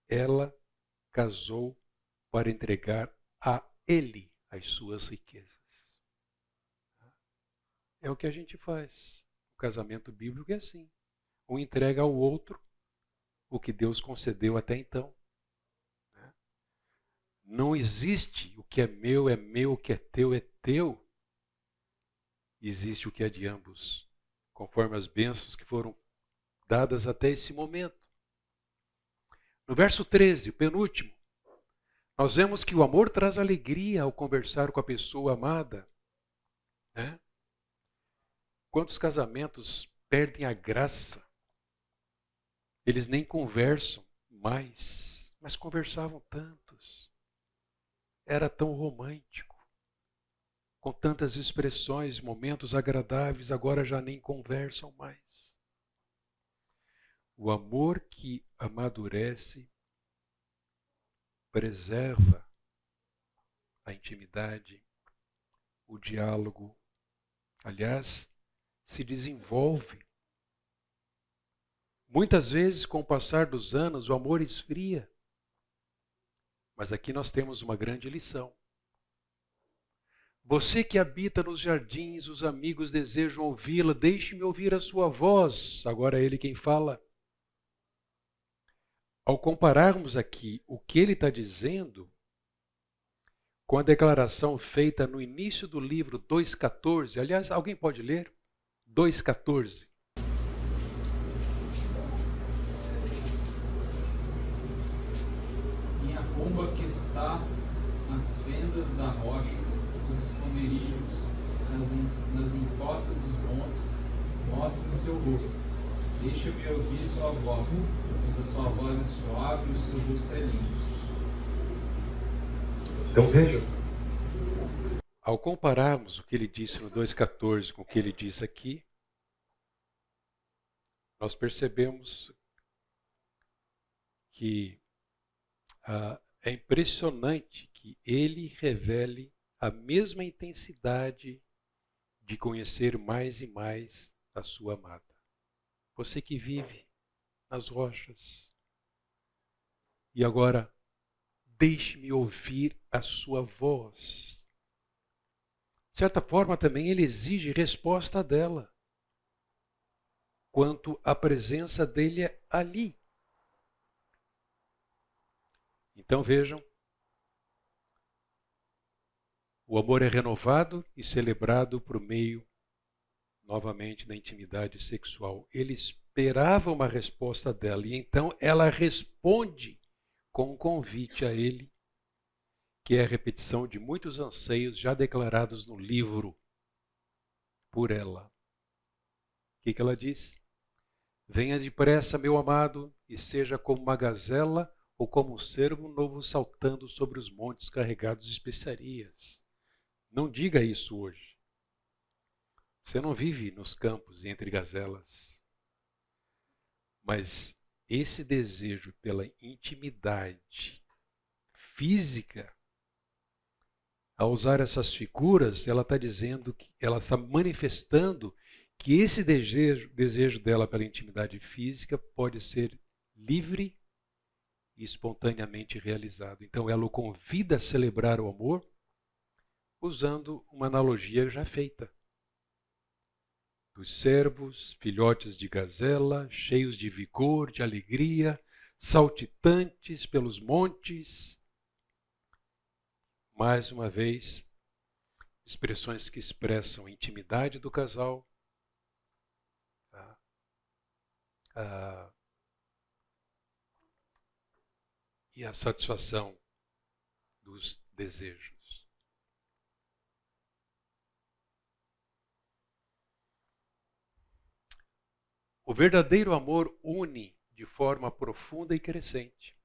ela casou para entregar a ele as suas riquezas. É o que a gente faz. O casamento bíblico é assim. Um entrega ao outro o que Deus concedeu até então. Não existe o que é meu, o que é teu, é teu. Existe o que é de ambos, conforme as bênçãos que foram dadas até esse momento. No verso 13, o penúltimo, nós vemos que o amor traz alegria ao conversar com a pessoa amada. Né? Quantos casamentos perdem a graça? Eles nem conversam mais, mas conversavam tantos. Era tão romântico, com tantas expressões, momentos agradáveis, agora já nem conversam mais. O amor que amadurece preserva a intimidade, o diálogo. Aliás, se desenvolve. Muitas vezes, com o passar dos anos, o amor esfria. Mas aqui nós temos uma grande lição. Você que habita nos jardins, os amigos desejam ouvi-la, deixe-me ouvir a sua voz. Agora é ele quem fala. Ao compararmos aqui o que ele está dizendo com a declaração feita no início do livro 2,14, aliás, alguém pode ler? 2,14. Minha pomba que está nas fendas da rocha, nos esconderijos, nas encostas dos montes, mostre-me seu rosto. Deixa-me ouvir sua voz, pois a sua voz é suave e o seu rosto é lindo. Então vejam, ao compararmos o que ele disse no 2,14 com o que ele diz aqui, nós percebemos que é impressionante que ele revele a mesma intensidade de conhecer mais e mais a sua amada. Você que vive nas rochas. E agora, deixe-me ouvir a sua voz. De certa forma, também ele exige resposta dela quanto à presença dele ali. Então vejam, o amor é renovado e celebrado por meio, novamente, da intimidade sexual. Ele esperava uma resposta dela e então ela responde com um convite a ele, que é a repetição de muitos anseios já declarados no livro por ela. O que ela diz? Venha depressa, meu amado, e seja como uma gazela ou como um cervo novo saltando sobre os montes carregados de especiarias. Não diga isso hoje. Você não vive nos campos e entre gazelas. Mas esse desejo pela intimidade física, ao usar essas figuras, ela está dizendo que ela está manifestando que esse desejo dela pela intimidade física pode ser livre e espontaneamente realizado. Então ela o convida a celebrar o amor usando uma analogia já feita. Dos servos, filhotes de gazela, cheios de vigor, de alegria, saltitantes pelos montes. Mais uma vez, expressões que expressam a intimidade do casal, e a satisfação dos desejos. O verdadeiro amor une de forma profunda e crescente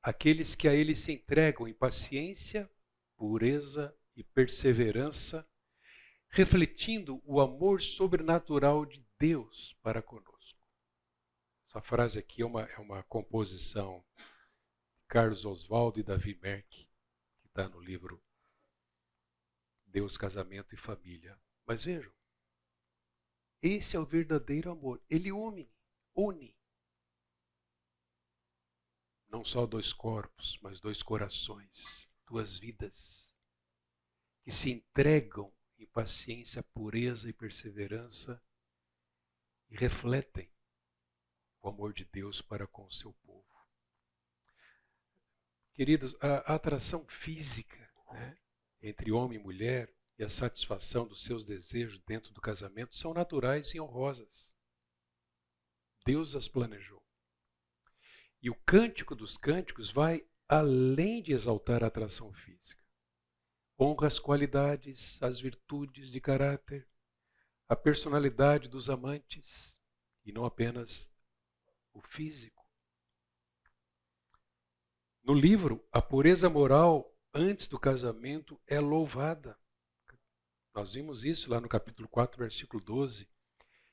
aqueles que a ele se entregam em paciência, pureza e perseverança, refletindo o amor sobrenatural de Deus para conosco. Essa frase aqui é uma composição de Carlos Oswaldo e Davi Merck, que está no livro Deus, Casamento e Família. Mas vejam, esse é o verdadeiro amor. Ele une. Não só dois corpos, mas dois corações, duas vidas, que se entregam em paciência, pureza e perseverança e refletem o amor de Deus para com o seu povo. Queridos, a atração física, né, entre homem e mulher e a satisfação dos seus desejos dentro do casamento são naturais e honrosas. Deus as planejou. E o Cântico dos Cânticos vai além de exaltar a atração física. Honra as qualidades, as virtudes de caráter, a personalidade dos amantes, e não apenas o físico. No livro, a pureza moral antes do casamento é louvada. Nós vimos isso lá no capítulo 4, versículo 12.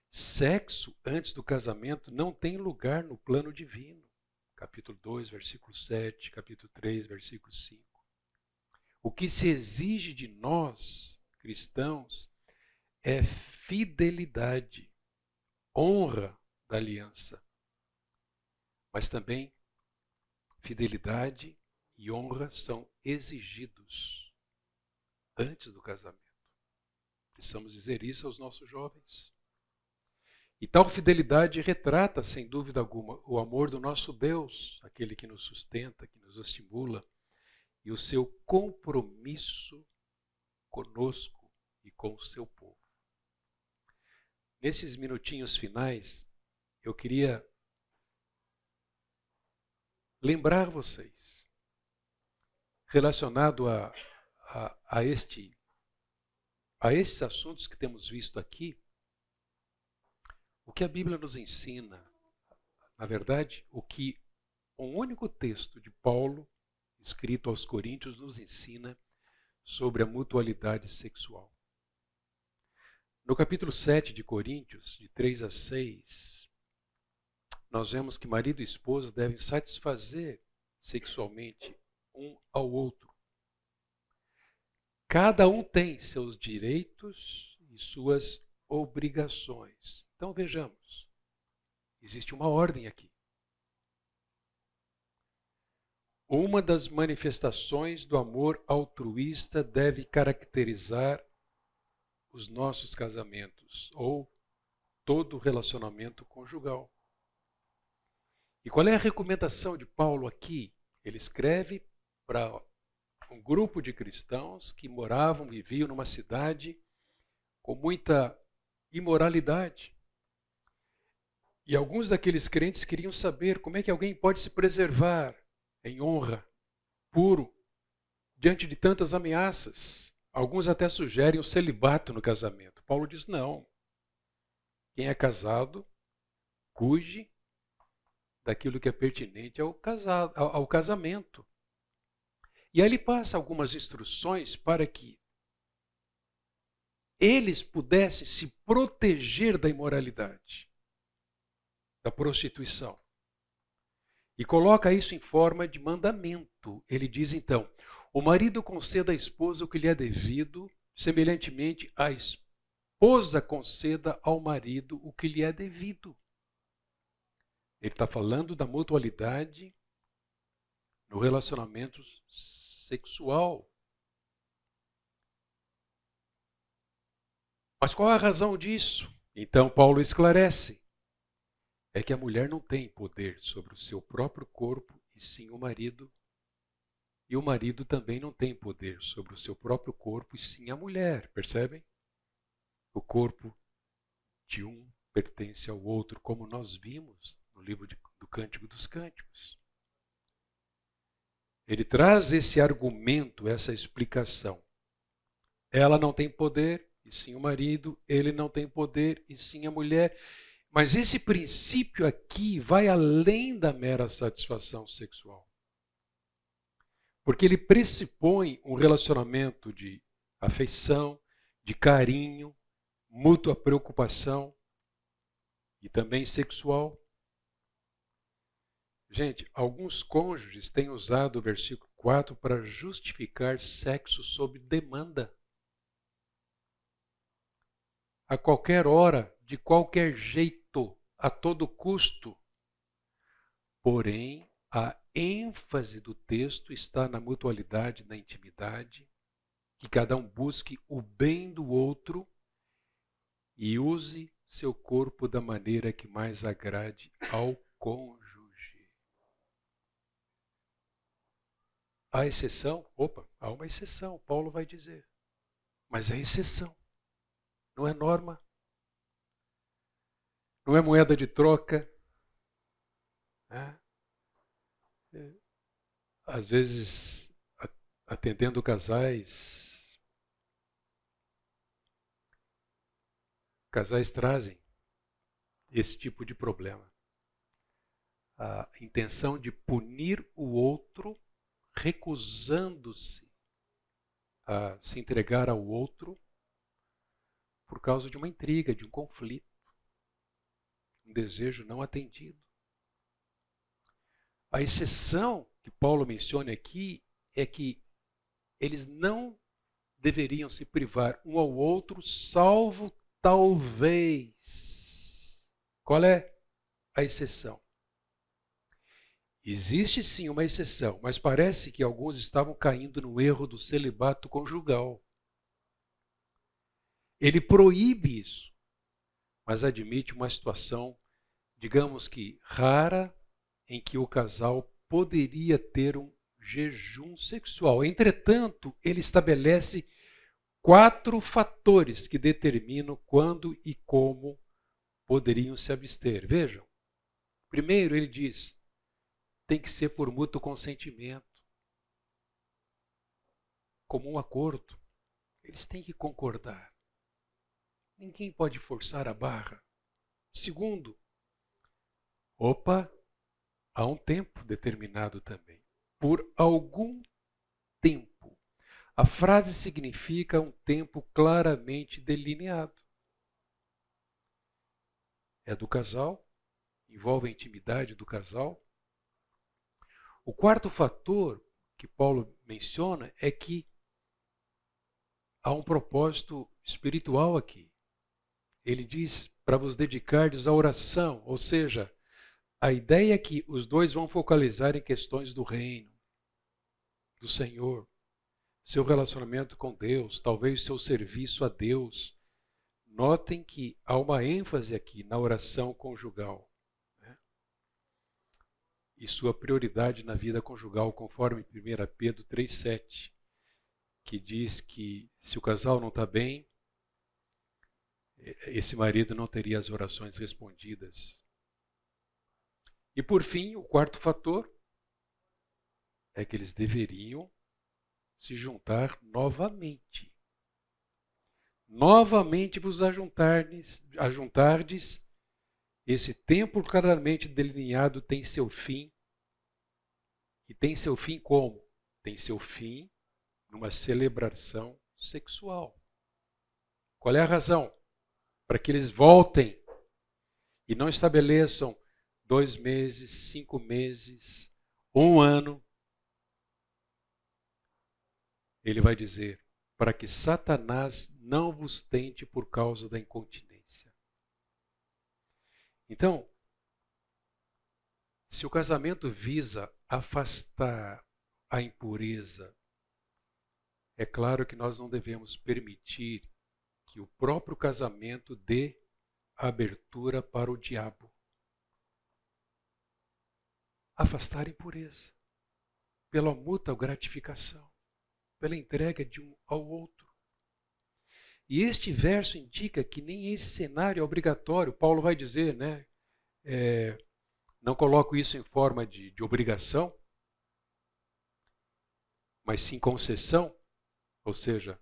Sexo antes do casamento não tem lugar no plano divino. Capítulo 2, versículo 7, capítulo 3, versículo 5. O que se exige de nós, cristãos, é fidelidade, honra da aliança, mas também fidelidade e honra são exigidos antes do casamento. Precisamos dizer isso aos nossos jovens. E tal fidelidade retrata, sem dúvida alguma, o amor do nosso Deus, aquele que nos sustenta, que nos estimula, e o seu compromisso conosco e com o seu povo. Nesses minutinhos finais, eu queria lembrar vocês, relacionado a estes assuntos que temos visto aqui, o que a Bíblia nos ensina, na verdade, o que um único texto de Paulo, escrito aos Coríntios, nos ensina sobre a mutualidade sexual. No capítulo 7 de Coríntios, de 3 a 6, nós vemos que marido e esposa devem satisfazer sexualmente um ao outro. Cada um tem seus direitos e suas obrigações. Então vejamos, existe uma ordem aqui. Uma das manifestações do amor altruísta deve caracterizar os nossos casamentos ou todo relacionamento conjugal. E qual é a recomendação de Paulo aqui? Ele escreve para um grupo de cristãos que viviam numa cidade com muita imoralidade. E alguns daqueles crentes queriam saber como é que alguém pode se preservar em honra, puro, diante de tantas ameaças. Alguns até sugerem o celibato no casamento. Paulo diz não. Quem é casado, cuide daquilo que é pertinente ao casamento. E aí ele passa algumas instruções para que eles pudessem se proteger da imoralidade, da prostituição. E coloca isso em forma de mandamento. Ele diz então: o marido conceda à esposa o que lhe é devido, semelhantemente a esposa conceda ao marido o que lhe é devido. Ele está falando da mutualidade no relacionamento sexual. Mas qual é a razão disso? Então Paulo esclarece. É que a mulher não tem poder sobre o seu próprio corpo, e sim o marido. E o marido também não tem poder sobre o seu próprio corpo, e sim a mulher. Percebem? O corpo de um pertence ao outro, como nós vimos no livro do Cântico dos Cânticos. Ele traz esse argumento, essa explicação. Ela não tem poder, e sim o marido. Ele não tem poder, e sim a mulher. Mas esse princípio aqui vai além da mera satisfação sexual. Porque ele pressupõe um relacionamento de afeição, de carinho, mútua preocupação e também sexual. Gente, alguns cônjuges têm usado o versículo 4 para justificar sexo sob demanda. A qualquer hora, de qualquer jeito, a todo custo. Porém, a ênfase do texto está na mutualidade, na intimidade, que cada um busque o bem do outro e use seu corpo da maneira que mais agrade ao cônjuge. Há exceção? Opa, há uma exceção, Paulo vai dizer. Mas é exceção, não é norma. Não é moeda de troca. Às vezes, atendendo casais trazem esse tipo de problema. A intenção de punir o outro, recusando-se a se entregar ao outro por causa de uma intriga, de um conflito, um desejo não atendido. A exceção que Paulo menciona aqui é que eles não deveriam se privar um ao outro, salvo talvez. Qual é a exceção? Existe sim uma exceção, mas parece que alguns estavam caindo no erro do celibato conjugal. Ele proíbe isso, mas admite uma situação, digamos que rara, em que o casal poderia ter um jejum sexual. Entretanto, ele estabelece 4 fatores que determinam quando e como poderiam se abster. Vejam. Primeiro, ele diz, tem que ser por mútuo consentimento, comum acordo. Eles têm que concordar. Ninguém pode forçar a barra. Segundo, há um tempo determinado também. Por algum tempo. A frase significa um tempo claramente delineado. É do casal, envolve a intimidade do casal. O quarto fator que Paulo menciona é que há um propósito espiritual aqui. Ele diz para vos dedicardes à oração, ou seja, a ideia é que os dois vão focalizar em questões do reino, do Senhor, seu relacionamento com Deus, talvez seu serviço a Deus. Notem que há uma ênfase aqui na oração conjugal, né? E sua prioridade na vida conjugal, conforme 1 Pedro 3,7, que diz que se o casal não está bem, esse marido não teria as orações respondidas. E por fim, o quarto fator é que eles deveriam se juntar novamente. Novamente vos ajuntardes, esse tempo claramente delineado tem seu fim. E tem seu fim como? Tem seu fim numa celebração sexual. Qual é a razão? Para que eles voltem e não estabeleçam 2 meses, 5 meses, 1 ano, ele vai dizer, para que Satanás não vos tente por causa da incontinência. Então, se o casamento visa afastar a impureza, é claro que nós não devemos permitir que o próprio casamento dê abertura para o diabo. Afastar a impureza, pela mútua gratificação, pela entrega de um ao outro. E este verso indica que nem esse cenário é obrigatório. Paulo vai dizer, né? Não coloco isso em forma de obrigação, mas sim concessão. Ou seja,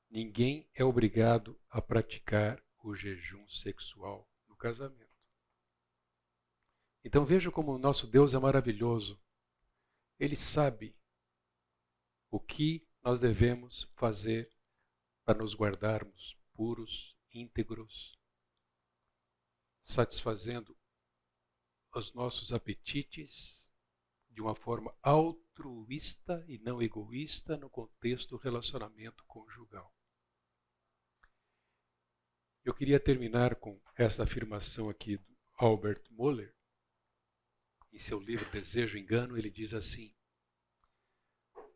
ninguém é obrigado a praticar o jejum sexual no casamento. Então veja como o nosso Deus é maravilhoso. Ele sabe o que nós devemos fazer para nos guardarmos puros, íntegros, satisfazendo os nossos apetites de uma forma altruísta e não egoísta no contexto do relacionamento conjugal. Eu queria terminar com essa afirmação aqui do Albert Moeller. Em seu livro Desejo e Engano, ele diz assim: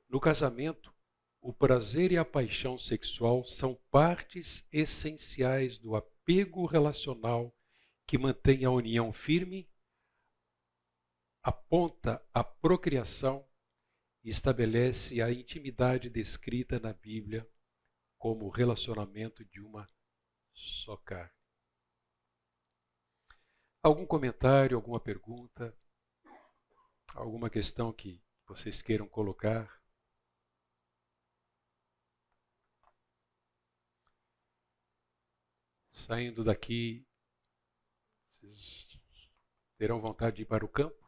no casamento, o prazer e a paixão sexual são partes essenciais do apego relacional que mantém a união firme, aponta a procriação e estabelece a intimidade descrita na Bíblia como o relacionamento de uma só carne. Algum comentário, alguma pergunta, alguma questão que vocês queiram colocar? Saindo daqui, vocês terão vontade de ir para o campo?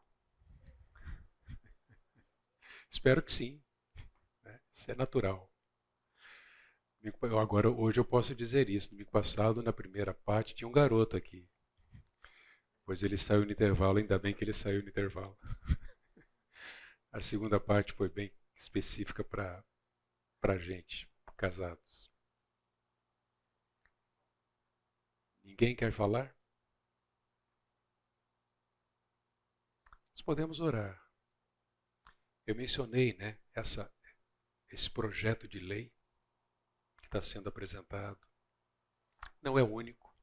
Espero que sim. Isso é natural. Agora, hoje eu posso dizer isso. No domingo passado, na primeira parte, tinha um garoto aqui. Pois ele saiu no intervalo, ainda bem que ele saiu no intervalo. A segunda parte foi bem específica para a gente, casados. Ninguém quer falar? Nós podemos orar. Eu mencionei, né, esse projeto de lei que está sendo apresentado. Não é o único.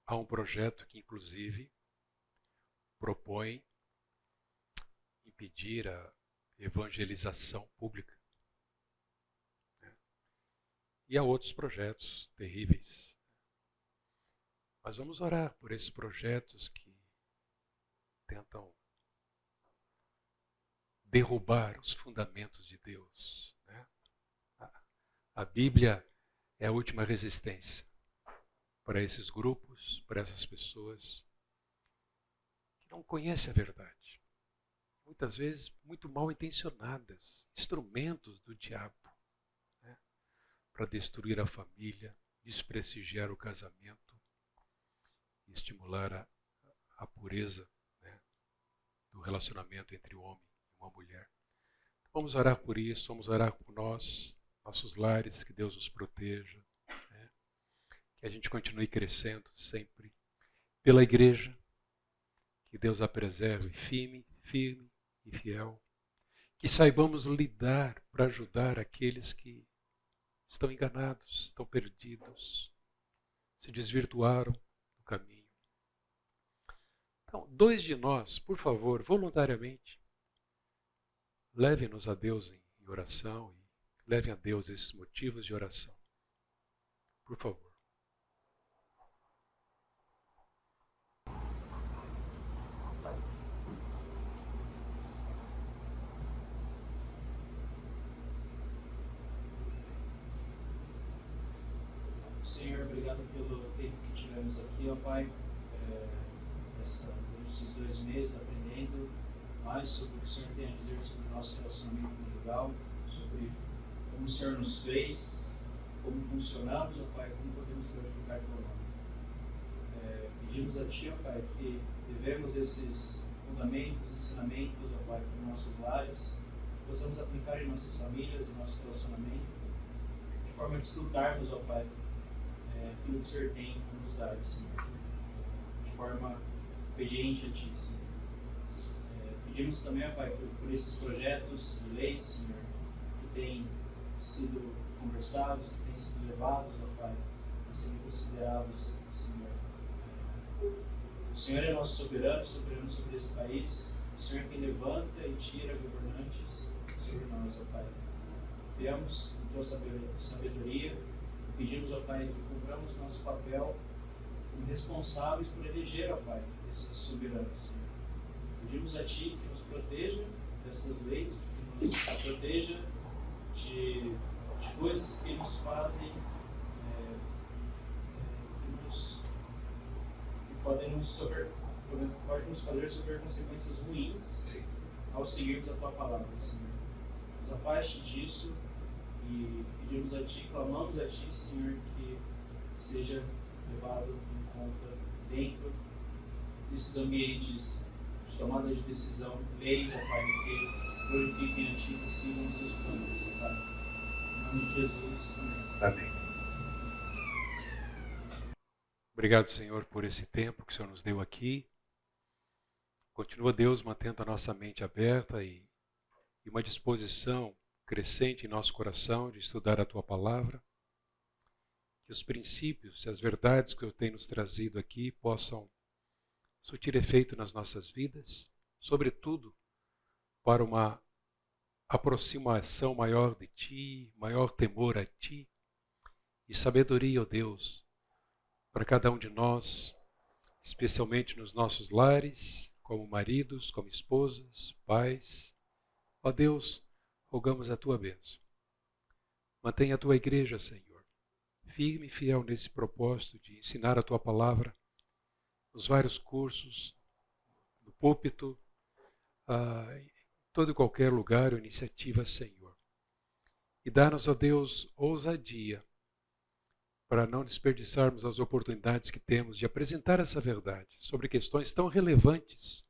Há um projeto que, inclusive, propõe impedir a evangelização pública. E há outros projetos terríveis. Mas vamos orar por esses projetos que tentam derrubar os fundamentos de Deus. Né? A Bíblia é a última resistência para esses grupos, para essas pessoas que não conhecem a verdade. Muitas vezes muito mal intencionadas, instrumentos do diabo, né? Para destruir a família, desprestigiar o casamento, estimular a pureza, né, do relacionamento entre o homem e uma mulher. Vamos orar por isso, vamos orar por nós, nossos lares, que Deus os proteja, né, que a gente continue crescendo sempre pela igreja, que Deus a preserve firme e fiel, que saibamos lidar para ajudar aqueles que estão enganados, estão perdidos, se desvirtuaram do caminho. Então, 2 de nós, por favor, voluntariamente, levem-nos a Deus em oração e levem a Deus esses motivos de oração. Por favor. Senhor, obrigado pelo tempo que tivemos aqui, ó Pai. Durante esses 2 meses, aprendendo mais sobre o que o Senhor tem a dizer sobre o nosso relacionamento conjugal, sobre como o Senhor nos fez, como funcionamos, ó Pai, como podemos glorificar teu nome. Pedimos a Ti, ó Pai, que levemos esses fundamentos, ensinamentos, ó Pai, para nossos lares, possamos aplicar em nossas famílias, em nosso relacionamento, de forma a desfrutarmos, ó Pai, aquilo que o Senhor tem a nos dar, Senhor, de forma obediente a Ti, Senhor. Pedimos também, ó Pai, por esses projetos de lei, Senhor, que têm sido conversados, que têm sido levados, ó Pai, a serem considerados, Senhor. O Senhor é nosso soberano sobre esse país. O Senhor é quem levanta e tira governantes sobre nós, ó Pai. Confiamos em Tua sabedoria e pedimos, ó Pai, que cumpramos nosso papel como responsáveis por eleger, ó Pai, esses soberanos, Senhor. Pedimos a Ti que nos proteja dessas leis, que nos proteja de coisas que nos fazem, podem nos fazer sofrer consequências ruins ao seguirmos a Tua palavra, Senhor. Nos afaste disso e pedimos a Ti, clamamos a Ti, Senhor, que seja levado em conta dentro desses ambientes de tomada de decisão, leis, ó Pai, que glorifiquem a Ti e sigam os Seus planos, ó Pai. Em nome de Jesus, amém. Amém. Obrigado, Senhor, por esse tempo que o Senhor nos deu aqui. Continua, Deus, mantendo a nossa mente aberta e uma disposição crescente em nosso coração de estudar a Tua palavra. Que os princípios e as verdades que o Senhor tem nos trazido aqui possam surtir efeito nas nossas vidas, sobretudo para uma aproximação maior de Ti, maior temor a Ti e sabedoria, ó Deus, para cada um de nós, especialmente nos nossos lares, como maridos, como esposas, pais. Ó Deus, rogamos a Tua bênção. Mantenha a Tua igreja, Senhor, firme e fiel nesse propósito de ensinar a Tua palavra nos vários cursos, no púlpito, em todo e qualquer lugar ou iniciativa, Senhor. E dá-nos, ó Deus, ousadia para não desperdiçarmos as oportunidades que temos de apresentar essa verdade sobre questões tão relevantes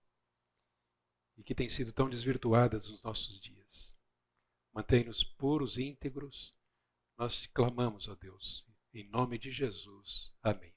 e que têm sido tão desvirtuadas nos nossos dias. Mantém-nos puros e íntegros. Nós te clamamos, ó Deus, em nome de Jesus. Amém.